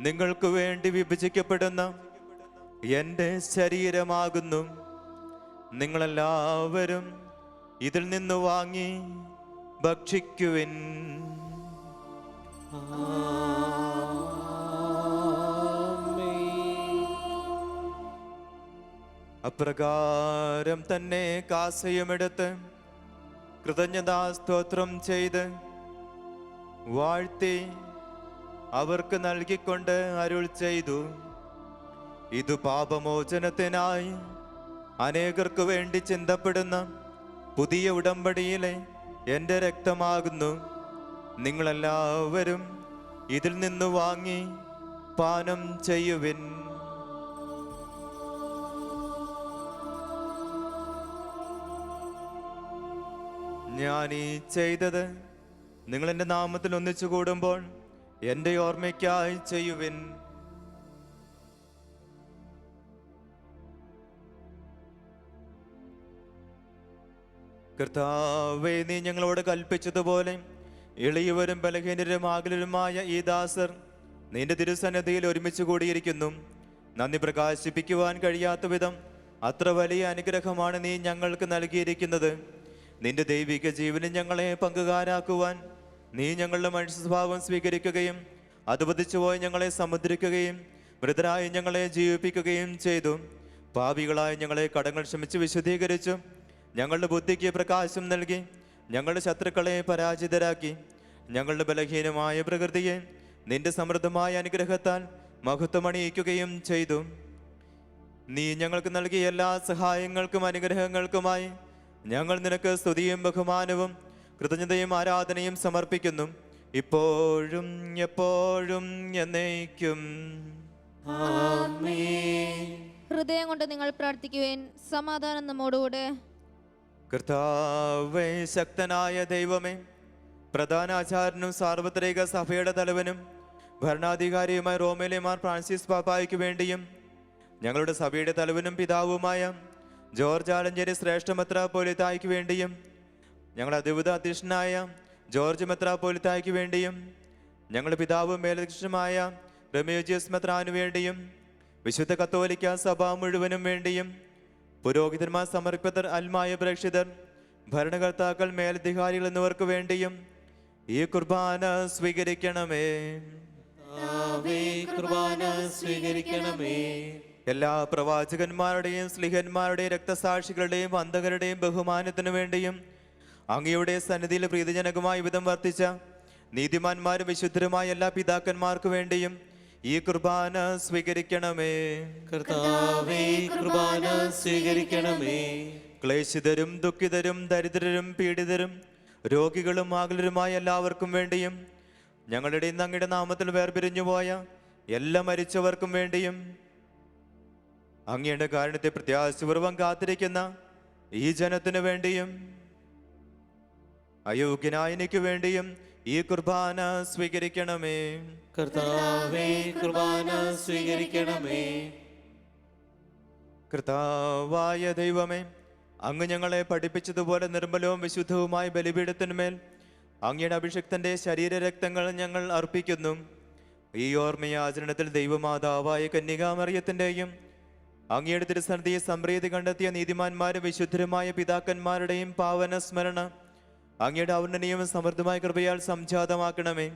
നിങ്ങൾക്ക് വേണ്ടി വിഭജിക്കപ്പെടുന്ന എൻ്റെ ശരീരമാകുന്നു. നിങ്ങളെല്ലാവരും ഇതിൽ നിന്ന് വാങ്ങി ഭക്ഷിക്കുവിൻ. അപ്രകാരം തന്നെ കാസയുമെടുത്ത് കൃതജ്ഞതാസ്തോത്രം ചെയ്ത് വാഴ്ത്തി അവർക്ക് നൽകിക്കൊണ്ട് അരുൾ ചെയ്തു, ഇത് പാപമോചനത്തിനായി അനേകർക്ക് വേണ്ടി ചിന്തപ്പെടുന്ന പുതിയ ഉടമ്പടിയിലെ എൻ്റെ രക്തമാകുന്നു. നിങ്ങളെല്ലാവരും ഇതിൽ നിന്ന് വാങ്ങി പാനം ചെയ്യുവിൻ. ഞാൻ ഈ ചെയ്തത് നിങ്ങൾ എൻ്റെ നാമത്തിൽ ഒന്നിച്ചു കൂടുമ്പോൾ എൻ്റെ ഓർമ്മയ്ക്കായി ചെയ്യുവിൻ. കർത്താവേ, നീ ഞങ്ങളോട് കൽപ്പിച്ചതുപോലെ എളിയവരും ബലഹീനരും ആകുലരുമായ ഈ ദാസർ നിന്റെ തിരുസന്നിധിയിൽ ഒരുമിച്ച് കൂടിയിരിക്കുന്നു. നന്ദി പ്രകാശിപ്പിക്കുവാൻ കഴിയാത്ത വിധം അത്ര വലിയ അനുഗ്രഹമാണ് നീ ഞങ്ങൾക്ക് നൽകിയിരിക്കുന്നത്. നിന്റെ ദൈവിക ജീവനിൽ ഞങ്ങളെ പങ്കുകാരാക്കുവാൻ നീ ഞങ്ങളുടെ മനുഷ്യ സ്വഭാവം സ്വീകരിക്കുകയും അതുപതിച്ചുപോയി ഞങ്ങളെ സമുദ്രിക്കുകയും മൃതരായി ഞങ്ങളെ ജീവിപ്പിക്കുകയും ചെയ്തു. പാപികളായി ഞങ്ങളെ കടങ്ങൾ ക്ഷമിച്ച് വിശുദ്ധീകരിച്ചു. ഞങ്ങളുടെ ബുദ്ധിക്ക് പ്രകാശം നൽകി ഞങ്ങളുടെ ശത്രുക്കളെ പരാജിതരാക്കി. ഞങ്ങളുടെ ബലഹീനമായ പ്രകൃതിയെ നിന്റെ സമൃദ്ധമായ അനുഗ്രഹത്താൽ മഹത്വമണിയിക്കുകയും ചെയ്തു. നീ ഞങ്ങൾക്ക് നൽകിയ എല്ലാ സഹായങ്ങൾക്കും അനുഗ്രഹങ്ങൾക്കുമായി ഞങ്ങൾ നിനക്ക് സ്തുതിയും ബഹുമാനവും കൃതജ്ഞതയും ആരാധനയും സമർപ്പിക്കുന്നു, ഇപ്പോഴും എപ്പോഴും എന്നേക്കും. ഹൃദയം കൊണ്ട് നിങ്ങൾ പ്രാർത്ഥിക്കുവേൻ. സമാധാനം നമ്മോടുകൂടെ. കർത്താവേ, ശക്തനായ ദൈവമേ, പ്രധാനാചാര്യനും സാർവത്രിക സഭയുടെ തലവനും ഭരണാധികാരിയുമായ റോമേലെ മാർ ഫ്രാൻസിസ് പാപ്പായ്ക്ക് വേണ്ടിയും ഞങ്ങളുടെ സഭയുടെ തലവനും പിതാവുമായ ജോർജ് ആലഞ്ചേരി ശ്രേഷ്ഠ മെത്രാപ്പോലീത്തായ്ക്ക് വേണ്ടിയും ഞങ്ങളുടെ അധിപത അധ്യക്ഷനായ ജോർജ് മെത്രാപ്പോലീത്തായ്ക്ക് വേണ്ടിയും ഞങ്ങളുടെ പിതാവും മേലധ്യക്ഷനുമായ റെമ്യൂജിയസ് മെത്രാനു വേണ്ടിയും വിശുദ്ധ കത്തോലിക്ക സഭ മുഴുവനും വേണ്ടിയും പുരോഹിതന്മാർ, സമർപ്പിതർ, അൽമായ പ്രേക്ഷിതർ, ഭരണകർത്താക്കൾ, മേലധികാരികൾ എന്നിവർക്ക് വേണ്ടിയും ഈ കുർബാന സ്വീകരിക്കണമേ. കുർബാന സ്വീകരിക്കണമേ. എല്ലാ പ്രവാചകന്മാരുടെയും സ്ലിഹന്മാരുടെയും രക്തസാക്ഷികളുടെയും അന്തകരുടെയും ബഹുമാനത്തിനു വേണ്ടിയും അങ്ങയുടെ സന്നിധിയിൽ പ്രീതിജനകമായ വിധം വർത്തിച്ച നീതിമാന്മാരും വിശുദ്ധരുമായ എല്ലാ പിതാക്കന്മാർക്ക് വേണ്ടിയും ഈ കുർബാന സ്വീകരിക്കണമേ. കർത്താവേ, കുർബാന സ്വീകരിക്കണമേ. ക്ലേശിതരും ദുഃഖിതരും ദരിദ്രരും പീഡിതരും രോഗികളും ആകുലരുമായ എല്ലാവർക്കും വേണ്ടിയും ഞങ്ങളുടെ ഇന്ന് അങ്ങയുടെ നാമത്തിൽ വേർപിരിഞ്ഞുപോയ എല്ലാ മരിച്ചവർക്കും വേണ്ടിയും അങ്ങയുടെ കാരുണ്യത്തെ പ്രത്യാശപൂർവം കാത്തിരിക്കുന്ന ഈ ജനത്തിനു വേണ്ടിയും അയോഗ്യനായ എനിക്ക് വേണ്ടിയും ഈ കുർബാന സ്വീകരിക്കണമേ. കർത്താവേ, കുർബാന സ്വീകരിക്കണമേ. കർത്താവായ ദൈവമേ, അങ്ങ് ഞങ്ങളെ പഠിപ്പിച്ചതുപോലെ നിർമ്മലവും വിശുദ്ധവുമായ ബലിപീഠത്തിന്മേൽ അങ്ങയുടെ അഭിഷിക്തന്റെ ശരീരരക്തങ്ങൾ ഞങ്ങൾ അർപ്പിക്കുന്നു. ഈ ഓർമ്മയാചരണത്തിൽ ദൈവമാതാവായ കന്യകാമറിയത്തിൻ്റെയും അങ്ങയുടെ തിരുസന്നിധിയെ സംപ്രീതി കണ്ടെത്തിയ നീതിമാന്മാരും വിശുദ്ധരുമായ പിതാക്കന്മാരുടെയും പാവന സ്മരണ അങ്ങയുടെ ഔന്നതയും സമൃദ്ധമായ കൃപയാൽ സംജാതമാക്കണമേ.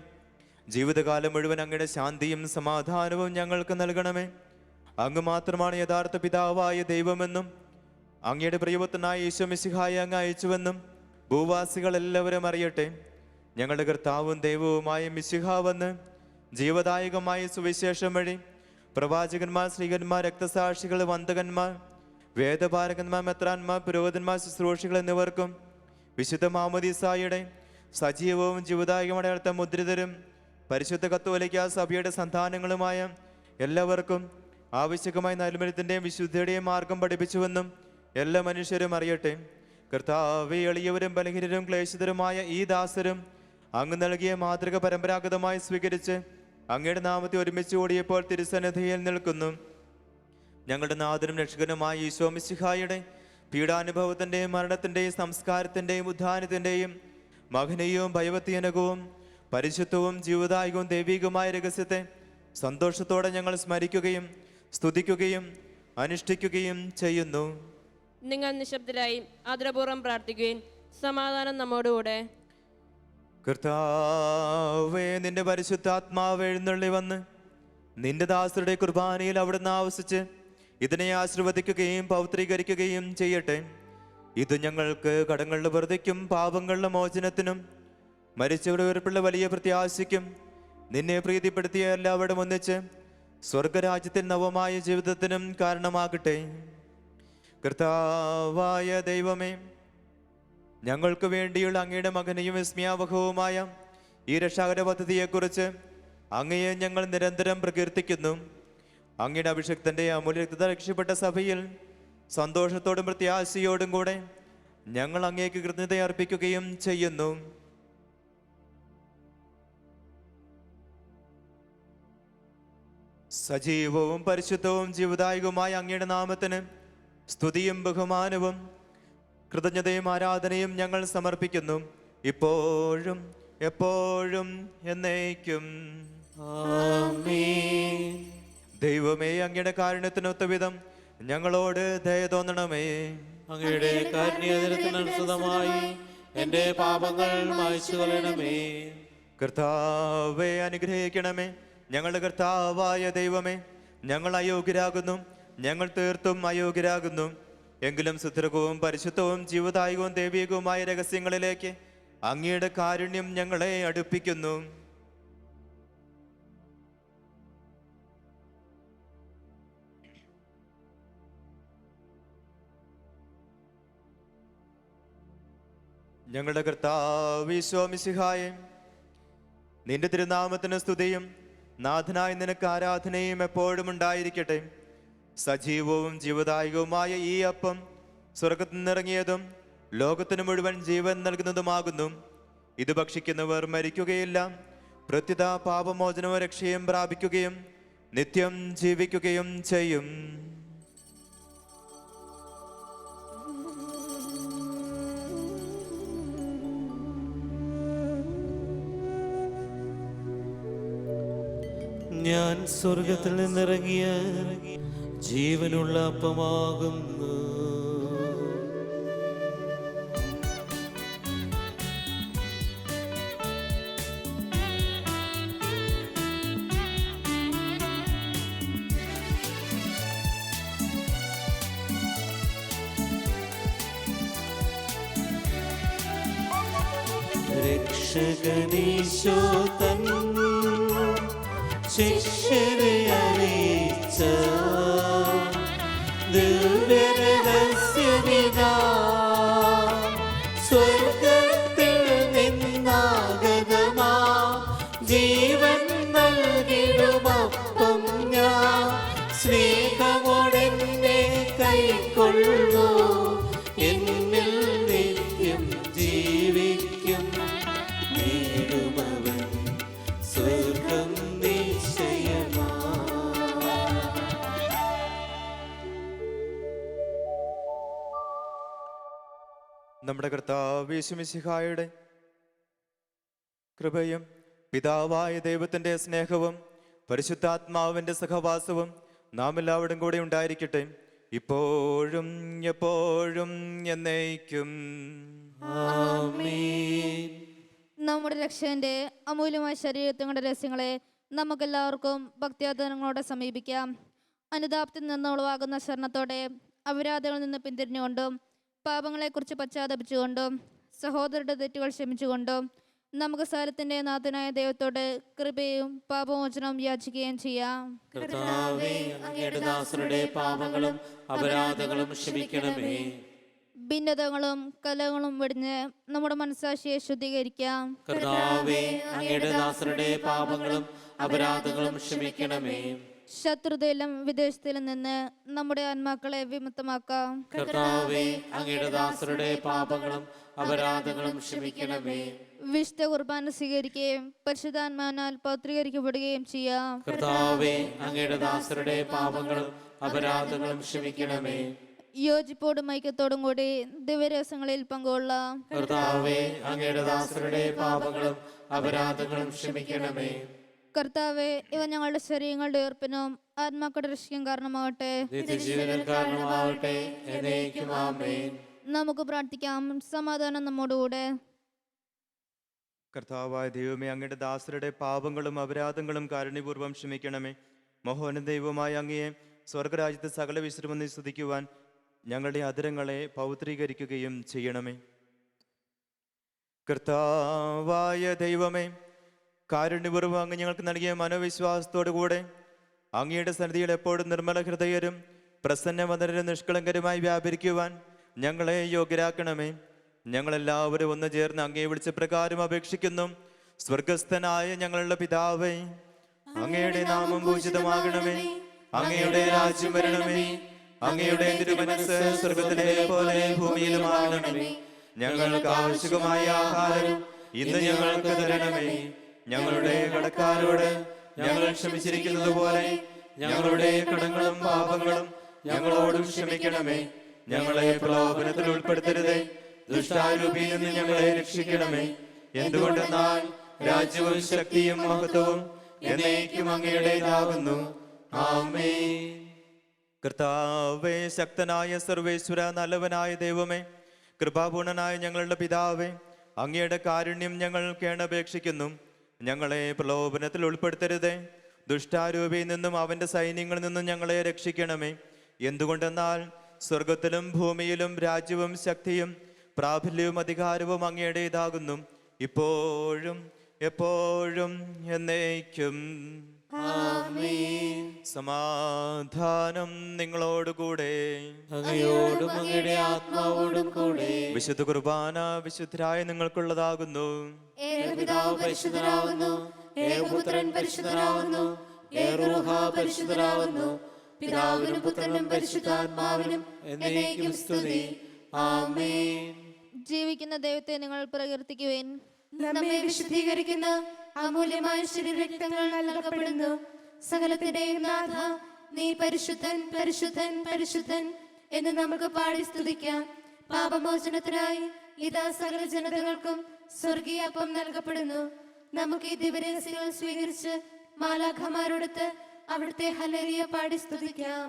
ജീവിതകാലം മുഴുവൻ അങ്ങയുടെ ശാന്തിയും സമാധാനവും ഞങ്ങൾക്ക് നൽകണമേ. അങ്ങ് മാത്രമാണ് യഥാർത്ഥ പിതാവായ ദൈവമെന്നും അങ്ങയുടെ പ്രിയപുത്രനായ ഈശോ മിശിഹായെ അങ്ങ് അയച്ചുവെന്നും ഭൂവാസികൾ എല്ലാവരും അറിയട്ടെ. ഞങ്ങളുടെ കർത്താവും ദൈവവുമായ മിശിഹാവെന്ന് ജീവദായകമായ സുവിശേഷം വഴി പ്രവാചകന്മാർ, സ്ത്രീകന്മാർ, രക്തസാക്ഷികൾ, വന്ദകന്മാർ, വേദപാരകന്മാർ, മെത്രാന്മാർ, പുരോഹിതന്മാർ, ശുശ്രൂഷികൾ എന്നിവർക്കും വിശുദ്ധ മാമോദീസായുടെ സജീവവും ജീവദായകമടയാത്ത മുദ്രിതരും പരിശുദ്ധ കത്തോലിക്ക സഭയുടെ സന്താനങ്ങളുമായ എല്ലാവർക്കും ആവശ്യകമായ നൈർമല്യത്തിൻ്റെയും വിശുദ്ധിയുടെയും മാർഗം പഠിപ്പിച്ചുവെന്നും എല്ലാ മനുഷ്യരും അറിയട്ടെ. കർത്താവേ, എളിയവരും ബലഹീനരും ക്ലേശിതരുമായ ഈ ദാസരും അങ്ങ് നൽകിയ മാതൃക പരമ്പരാഗതമായി സ്വീകരിച്ച് അങ്ങയുടെ നാമത്തെ ഒരുമിച്ച് കൂടിയപ്പോൾ തിരുസന്നിധിയിൽ നിൽക്കുന്നു. ഞങ്ങളുടെ നാഥനും രക്ഷകനുമായ ഈശോ മിശിഹായുടെ പീഡാനുഭവത്തിൻ്റെയും മരണത്തിൻ്റെയും സംസ്കാരത്തിൻ്റെയും ഉദ്ധാനത്തിൻ്റെയും മഹനീയവും ഭയഭക്തിജനകവും പരിശുദ്ധവും ജീവദായകവും ദൈവികമായ രഹസ്യത്തെ സന്തോഷത്തോടെ ഞങ്ങൾ സ്മരിക്കുകയും സ്തുതിക്കുകയും അനുഷ്ഠിക്കുകയും ചെയ്യുന്നു. നിങ്ങൾ നിശബ്ദരായി ആദരപൂർവ്വം പ്രാർത്ഥിക്കുകയും സമാധാനം നമ്മോടുകൂടെ. കർത്താവേ, നിന്റെ പരിശുദ്ധാത്മാവ് എഴുന്നള്ളി വന്ന് നിന്റെ ദാസരുടെ കുർബാനയിൽ അവിടുന്ന് ആവസിച്ച് ഇതിനെ ആശീർവദിക്കുകയും പൗത്രീകരിക്കുകയും ചെയ്യട്ടെ. ഇത് ഞങ്ങൾക്ക് കടങ്ങളുടെ വെറുതയ്ക്കും പാപങ്ങളുടെ മോചനത്തിനും മരിച്ചവരുടെ ഉയർപ്പുള്ള വലിയ പ്രത്യാശയ്ക്കും നിന്നെ പ്രീതിപ്പെടുത്തിയ എല്ലാവരും ഒന്നിച്ച് സ്വർഗരാജ്യത്തിൽ നവമായ ജീവിതത്തിനും കാരണമാകട്ടെ. കർത്താവായ ദൈവമേ, ഞങ്ങൾക്ക് വേണ്ടിയുള്ള അങ്ങയുടെ മകനെയും വിസ്മയാവഹവുമായ ഈ രക്ഷാകര പദ്ധതിയെക്കുറിച്ച് അങ്ങയെ ഞങ്ങൾ നിരന്തരം പ്രകീർത്തിക്കുന്നു. അങ്ങയുടെ അഭിഷക്തന്റെ അമൂല്യത രക്ഷപ്പെട്ട സഭയിൽ സന്തോഷത്തോടും പ്രത്യാശയോടും കൂടെ ഞങ്ങൾ അങ്ങേക്ക് കൃതജ്ഞത അർപ്പിക്കുകയും ചെയ്യുന്നു. സജീവവും പരിശുദ്ധവും ജീവദായകവുമായ അങ്ങയുടെ നാമത്തിന് സ്തുതിയും ബഹുമാനവും കൃതജ്ഞതയും ആരാധനയും ഞങ്ങൾ സമർപ്പിക്കുന്നു, ഇപ്പോഴും എപ്പോഴും എന്നേക്കും. ആമേൻ. ദൈവമേ, അങ്ങയുടെ കാരുണ്യത്തിനൊത്ത വിധം ഞങ്ങളോട് ദയ തോന്നണമേ. അങ്ങയുടെ കാരുണ്യത്തിനനുസൃതമായി എൻ്റെ പാപങ്ങൾ മായ്ച്ചു കളയണമേ. കർത്താവെ അനുഗ്രഹിക്കണമേ. ഞങ്ങളുടെ കർത്താവായ ദൈവമേ, ഞങ്ങൾ അയോഗ്യരാകുന്നു, ഞങ്ങൾ തീർത്തും അയോഗ്യരാകുന്നു. എങ്കിലും സുദൃഢവും പരിശുദ്ധവും ജീവദായകവും ദൈവികവുമായ രഹസ്യങ്ങളിലേക്ക് അങ്ങയുടെ കാരുണ്യം ഞങ്ങളെ അടുപ്പിക്കുന്നു. ഞങ്ങളുടെ കർത്താവ് ഈശോ മിശിഹായേ, നിന്റെ തിരുനാമത്തിന് സ്തുതിയും നാഥനായ നിനക്ക് ആരാധനയും എപ്പോഴും ഉണ്ടായിരിക്കട്ടെ. സജീവവും ജീവദായകവുമായ ഈ അപ്പം സ്വർഗത്തിൽ നിന്നിറങ്ങിയതും ലോകത്തിന് മുഴുവൻ ജീവൻ നൽകുന്നതുമാകുന്നു. ഇത് ഭക്ഷിക്കുന്നവർ മരിക്കുകയില്ല, പ്രത്യുത പാപമോചനവും രക്ഷയും പ്രാപിക്കുകയും നിത്യം ജീവിക്കുകയും ചെയ്യും. ഞാൻ സ്വർഗത്തിൽ നിന്നിറങ്ങിയ ജീവനുള്ള അപ്പമാകുന്നു. രക്ഷകനീശോ തൻ ശിഷ്യരെ അറിയിച്ച ദിവ്യരഹസ്യമിതാ, സ്വർഗത്തിൽ നിന്നാഗതമാ ജീവൻ നൽകിടുമപ്പം ഞാൻ, സ്നേഹമോടെന്നെ കൈക്കൊള്ളൂ, എന്നിൽ നിത്യം ജീവിക്കും, നേടുമവൻ സ്വർഗം നിശ്ചയമാ. നമ്മുടെ കർത്താവ് യേശു മിശിഹായുടെ കൃപയും പിതാവായ ദൈവത്തിന്റെ സ്നേഹവും പരിശുദ്ധാത്മാവിന്റെ സഹവാസവും നാം എല്ലാവരും കൂടെ ഉണ്ടായിരിക്കട്ടെ, ഇപ്പോഴും എപ്പോഴും എന്നേക്കും. ആമേൻ. നമ്മുടെ രക്ഷകന്റെ അമൂല്യമായ ശരീരത്തിന്റെ രഹസ്യങ്ങളെ നമുക്കെല്ലാവർക്കും ഭക്തിയാദരങ്ങളോടെ സമീപിക്കാം. അനുതാപത്തിൽ നിന്ന് ഉളവാകുന്ന ശരണത്തോടെ അപരാധങ്ങളിൽ നിന്ന് പിന്തിരിഞ്ഞുകൊണ്ടും പാപങ്ങളെക്കുറിച്ച് പശ്ചാത്തപിച്ചുകൊണ്ടും സഹോദരരുടെ തെറ്റുകൾ ക്ഷമിച്ചുകൊണ്ടും നമുക്ക് സാരത്തിന്റെ നാഥനായ ദൈവത്തോട് കൃപയും പാപമോചനവും യാചിക്കുകയും ചെയ്യാം. കർത്താവേ, അങ്ങയുടെ ദാസരുടെ പാപങ്ങളും അപരാധങ്ങളും ക്ഷമിക്കണമേ. ഭിന്നതകളും കലഹങ്ങളും വെടിഞ്ഞ് നമ്മുടെ മനസ്സാക്ഷിയെ ശുദ്ധീകരിക്കാം. കർത്താവേ, അങ്ങയുടെ ദാസരുടെ പാപങ്ങളും അപരാധങ്ങളും ക്ഷമിക്കണമേ. ശത്രുതയിലും വിദേശത്തിലും നിന്ന് നമ്മുടെ ആത്മാക്കളെ വിമുക്തമാക്കാം. കർത്താവേ, അങ്ങയുടെ ദാസരുടെ പാപങ്ങളും അപരാധങ്ങളും ക്ഷമിക്കണമേ. വിശുദ്ധ കുർബാന സ്വീകരിക്കുകയും പരിശുദ്ധാത്മാവിനാൽ പൗത്രീകരിക്കപ്പെടുകയും ചെയ്യാം. കർത്താവേ, അങ്ങയുടെ ദാസരുടെ പാപങ്ങളും അപരാധങ്ങളും ക്ഷമിക്കണമേ. യോജിപ്പോടും ഐക്യത്തോടും കൂടി ദിവ്യരഹസ്യങ്ങളിൽ പങ്കുകൊള്ളാം. കർത്താവേ, അങ്ങയുടെ ദാസരുടെ പാപങ്ങളും അപരാധങ്ങളും ക്ഷമിക്കണമേ. കർത്താവെ, ഇവ ഞങ്ങളുടെ ശരീരങ്ങളുടെ ഉയർപ്പിനും ആത്മാക്കളുടെ രക്ഷയ്ക്കും കാരണമാകട്ടെ. നിത്യജീവനിൽ കാരണമാവട്ടെ. എന്നേക്കും ആമേൻ. നമുക്ക് പ്രാർത്ഥിക്കാം. സമാധാനം നമ്മോടുകൂടെ. കർത്താവായ ദൈവമേ, അങ്ങയുടെ ദാസരുടെ പാപങ്ങളും അപരാധങ്ങളും കാരുണ്യപൂർവ്വം ക്ഷമിക്കണമേ. മഹോന്ന ദൈവമായ അങ്ങയെ സ്വർഗരാജ്യത്തെ സകല വിശ്രമം സ്തുതിക്കുവാൻ ഞങ്ങളുടെ അധരങ്ങളെ പൗത്രീകരിക്കുകയും ചെയ്യണമേ. കർത്താവായ ദൈവമേ, കാരുണ്യപൂർവ്വം അങ്ങ് ഞങ്ങൾക്ക് നൽകിയ മനോവിശ്വാസത്തോടുകൂടെ അങ്ങയുടെ സന്നിധിയിൽ എപ്പോഴും നിർമ്മല ഹൃദയരും പ്രസന്നവദനരും നിഷ്കളങ്കരുമായി വ്യാപരിക്കുവാൻ ഞങ്ങളെ യോഗ്യരാക്കണമേ. ഞങ്ങളെല്ലാവരും ഒന്ന് ചേർന്ന് അങ്ങയെ വിളിച്ച പ്രകാരം അപേക്ഷിക്കുന്നു. സ്വർഗസ്ഥനായ ഞങ്ങളുടെ പിതാവേ, അങ്ങയുടെ നാമം പൂജിതമാകണമേ. അങ്ങയുടെ രാജ്യം വരണമേ. അങ്ങയുടെ തിരുമനസ്സ് സ്വർഗത്തിലെ പോലെ ഭൂമിയിലുമാകണമേ. ഞങ്ങൾക്ക് ആവശ്യമായ ആഹാരം ഇന്ന് ഞങ്ങൾക്ക് തരണമേ. ഞങ്ങളുടെ കടക്കാരോട് ഞങ്ങൾ ക്ഷമിച്ചിരിക്കുന്നത് പോലെ ഞങ്ങളുടെ കടങ്ങളും പാപങ്ങളും ഞങ്ങളോടും ക്ഷമിക്കണമേ. ഞങ്ങളെ പ്രലോഭനത്തിൽ ഉൾപ്പെടുത്തരുതേ, ദുഷ്ടാരൂപിയിൽ നിന്ന് ഞങ്ങളെ രക്ഷിക്കണമേ. എന്തുകൊണ്ടെന്നാൽ രാജ്യവും ശക്തിയും മഹത്വവും എന്നേക്കും അങ്ങയുടേതാകുന്നു. ആമേൻ. കർത്താവേ, ശക്തനായ സർവേശ്വര, നല്ലവനായ ദൈവമേ, കൃപാപൂർണനായ ഞങ്ങളുടെ പിതാവേ, അങ്ങയുടെ കാരുണ്യം ഞങ്ങൾ കേണപേക്ഷിക്കുന്നു. ഞങ്ങളെ പ്രലോഭനത്തിൽ ഉൾപ്പെടുത്തരുതേ, ദുഷ്ടാരൂപിയിൽ നിന്നും അവന്റെ സൈന്യങ്ങളിൽ നിന്നും ഞങ്ങളെ രക്ഷിക്കണമേ. എന്തുകൊണ്ടെന്നാൽ സ്വർഗത്തിലും ഭൂമിയിലും രാജ്യവും ശക്തിയും പ്രാബല്യവും അധികാരവും അങ്ങയുടേതാകുന്നു, ഇപ്പോഴും എപ്പോഴും എന്നേക്കും. സമാധാനം നിങ്ങളോടുകൂടെ. അങ്ങയോടും അങ്ങയുടെ ആത്മാവോടും കൂടെ. വിശുദ്ധ കുർബാന വിശുദ്ധരായ നിങ്ങൾക്കുള്ളതാകുന്നു. ഏകപിതാവ് പരിശുദ്ധനാവുന്നു, ഏകപുത്രൻ പരിശുദ്ധനാവുന്നു, ഏകരൂഹ പരിശുദ്ധനാവുന്നു. പിതാവിനും പുത്രനും പരിശുദ്ധാത്മാവിനും എന്നേക്കും സ്തുതി. ആമേൻ. ജീവിക്കുന്ന ദൈവത്തെ നിങ്ങൾ പ്രകീർത്തിക്കുവിൻ. നമ്മെ വിശുദ്ധീകരിക്കുന്ന അമൂല്യമായ ശരീരരക്തങ്ങൾ നൽകപ്പെടുന്നു. സകലത്തിന്റെയും നാഥ, നീ പരിശുദ്ധൻ പരിശുദ്ധൻ പരിശുദ്ധൻ എന്ന് നമുക്ക് പാടി സ്തുതിക്കാം. പാപമോചനത്തിനായി ഇതാ സകല ജനതകൾക്കും സ്വർഗീയ അപ്പം നൽകപ്പെടുന്നു. നമുക്ക് ഈ ദിവരഹസ്യങ്ങൾ സ്വീകരിച്ച് മാലാഖമാരോടൊത്ത് അവിടുത്തെ ഹല്ലേലൂയ പാടി സ്തുതിക്കാം.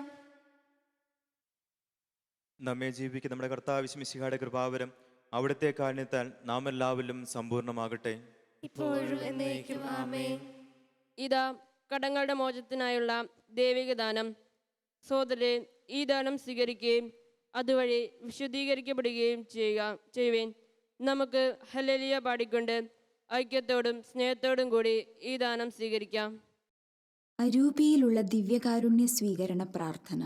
നമ്മെ ജീവിക്കുന്ന നമ്മുടെ കർത്താവ് മിശിഹായുടെ കൃപാവരം അവിടുത്തെ കാരണത്താൽ നാം എല്ലാവരിലും സമ്പൂർണ്ണമാകട്ടെ. ഇപ്പോഴും എന്നേക്കും ആമേൻ. ഇതാ കടങ്ങളുടെ മോചനത്തിനായുള്ള ദൈവിക ദാനം. സോദരരെ, ഈ ദാനം സ്വീകരിക്കുകയും അതുവഴി വിശുദ്ധീകരിക്കപ്പെടുകയും ചെയ്യുവേൻ. നമുക്ക് ഹല്ലേലൂയ പാടിക്കൊണ്ട് ഐക്യത്തോടും സ്നേഹത്തോടും കൂടി ഈ ദാനം സ്വീകരിക്കാം. അരൂപിയിലുള്ള ദിവ്യകാരുണ്യ സ്വീകരണ പ്രാർത്ഥന.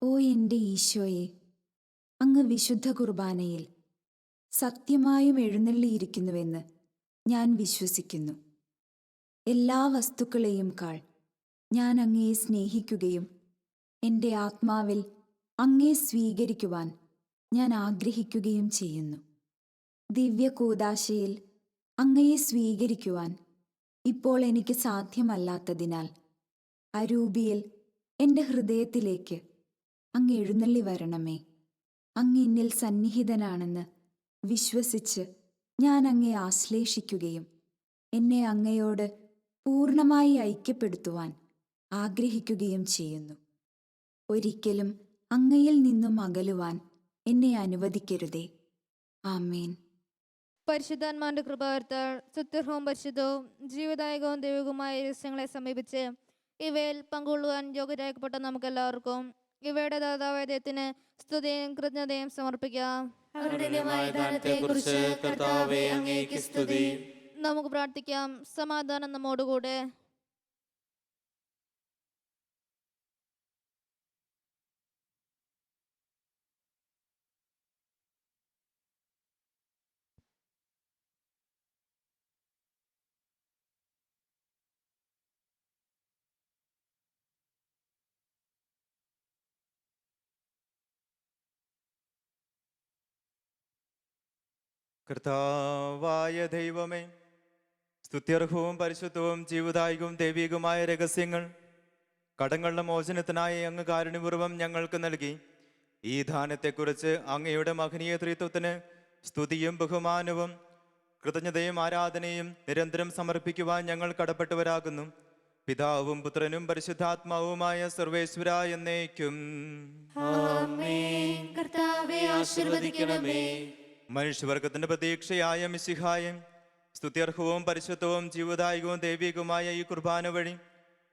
ഓ എൻ്റെ ഈശോയെ, അങ്ങ് വിശുദ്ധ കുർബാനയിൽ സത്യമായും എഴുന്നള്ളിയിരിക്കുന്നുവെന്ന് ഞാൻ വിശ്വസിക്കുന്നു. എല്ലാ വസ്തുക്കളെയും കാൾ ഞാൻ അങ്ങയെ സ്നേഹിക്കുകയും എൻ്റെ ആത്മാവിൽ അങ്ങയെ സ്വീകരിക്കുവാൻ ഞാൻ ആഗ്രഹിക്കുകയും ചെയ്യുന്നു. ദിവ്യകൂദാശയിൽ അങ്ങയെ സ്വീകരിക്കുവാൻ ഇപ്പോൾ എനിക്ക് സാധ്യമല്ലാത്തതിനാൽ അരൂപിയിൽ എൻ്റെ ഹൃദയത്തിലേക്ക് അങ്ങ് എഴുന്നള്ളി വരണമേ. അങ്ങ് എന്നിൽ സന്നിഹിതനാണെന്ന് വിശ്വസിച്ച് ഞാൻ അങ്ങയെ ആശ്ലേഷിക്കുകയും എന്നെ അങ്ങയോട് പൂർണ്ണമായി ഐക്യപ്പെടുത്തുവാൻ ആഗ്രഹിക്കുകയും ചെയ്യുന്നു. ഒരിക്കലും അങ്ങയിൽ നിന്നും അകലുവാൻ എന്നെ അനുവദിക്കരുതേ. ആമേൻ. പരിശുദ്ധാത്മാവിന്റെ കൃപാവർത്താൽ സുത്യർഹവും പരിശുദ്ധവും ജീവദായകവും ദൈവികവുമായ രഹസ്യങ്ങളെ സമീപിച്ച് ഇവയിൽ പങ്കുകൊള്ളുവാൻ യോഗ്യരാക്കപ്പെട്ട നമുക്കെല്ലാവർക്കും ഇവയുടെ ദാതാവായ ദൈവത്തിന് സ്തുതിയും കൃതജ്ഞതയും സമർപ്പിക്കാം. ദാനത്തെക്കുറിച്ച് കർത്താവേ, അങ്ങേക്ക് സ്തുതി. നമുക്ക് പ്രാർത്ഥിക്കാം. സമാധാനം നമ്മോടുകൂടെ. കർത്താവായ ദൈവമേ, സ്തുത്യർഹവും പരിശുദ്ധവും ജീവദായകവും ദൈവികവുമായ രഹസ്യങ്ങൾ കടങ്ങളുടെ മോചനത്തിനായി അങ്ങ് കാരുണ്യപൂർവ്വം ഞങ്ങൾക്ക് നൽകി. ഈ ദാനത്തെക്കുറിച്ച് അങ്ങയുടെ മഹനീയ ത്രിത്വത്തിന് സ്തുതിയും ബഹുമാനവും കൃതജ്ഞതയും ആരാധനയും നിരന്തരം സമർപ്പിക്കുവാൻ ഞങ്ങൾ കടപ്പെട്ടവരാകുന്നു. പിതാവും പുത്രനും പരിശുദ്ധാത്മാവുമായ സർവേശ്വര എന്നേക്കും. ആമേൻ. കർത്താവേ ആശീർവദിക്കണമേ. മനുഷ്യവർഗത്തിന്റെ പ്രതീക്ഷയായ മിശിഹായും സ്തുത്യർഹവും പരിശുദ്ധവും ജീവദായകവും ദൈവികവുമായ ഈ കുർബാന വഴി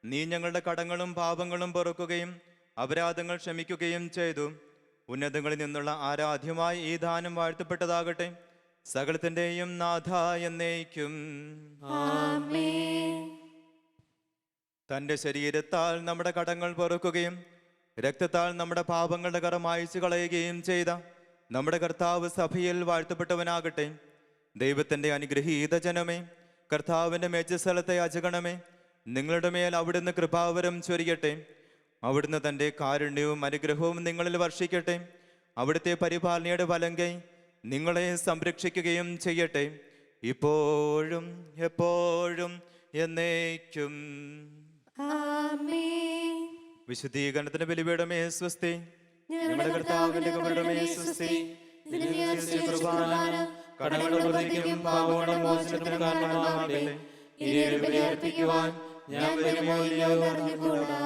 നീ ഞങ്ങളുടെ കടങ്ങളും പാപങ്ങളും പൊറുക്കുകയും അപരാധങ്ങൾ ക്ഷമിക്കുകയും ചെയ്തു. ഉന്നതങ്ങളിൽ നിന്നുള്ള ആരാധ്യമായ ഈ ദാനം വാഴ്ത്തപ്പെട്ടതാകട്ടെ. സകലത്തിന്റെയും നാഥ എന്നേക്കും. ആമേൻ. തൻ്റെ ശരീരത്താൽ നമ്മുടെ കടങ്ങൾ പൊറുക്കുകയും രക്തത്താൽ നമ്മുടെ പാപങ്ങളുടെ കറ മായ്ച്ചു കളയുകയും ചെയ്ത നമ്മുടെ കർത്താവ് സഭയിൽ വാഴ്ത്തപ്പെട്ടവനാകട്ടെ. ദൈവത്തിൻ്റെ അനുഗ്രഹീത ജനമേ, കർത്താവിൻ്റെ മേച്ചസ്ഥലത്തെ അജഗണമേ, നിങ്ങളുടെ മേൽ അവിടുന്ന് കൃപാവരം ചൊരിയട്ടെ. അവിടുന്ന് തൻ്റെ കാരുണ്യവും അനുഗ്രഹവും നിങ്ങളിൽ വർഷിക്കട്ടെ. അവിടുത്തെ പരിപാലനയുടെ വലങ്കൈ നിങ്ങളെ സംരക്ഷിക്കുകയും ചെയ്യട്ടെ, ഇപ്പോഴും എപ്പോഴും എന്നേക്കും. ആമേൻ. വിശുദ്ധീകരണത്തിന് ബലിപീഠമേ സ്വസ്തി. ഞങ്ങളുടെ കർത്താവിന്റെ കബറിടമേ സ്വസ്തി. നിന്റെ വിശ്വസ്ത കുർബാന കടങ്ങളുടെ പ്രതിക്കും പാപങ്ങളുടെ മോചനത്തിനും കാരണമാകട്ടെ. ഇനി ഒരു ബലി അർപ്പിക്കുവാൻ ഞാൻ വരുമോ ഇല്ലയോ എന്ന് അറിഞ്ഞുകൂടാ.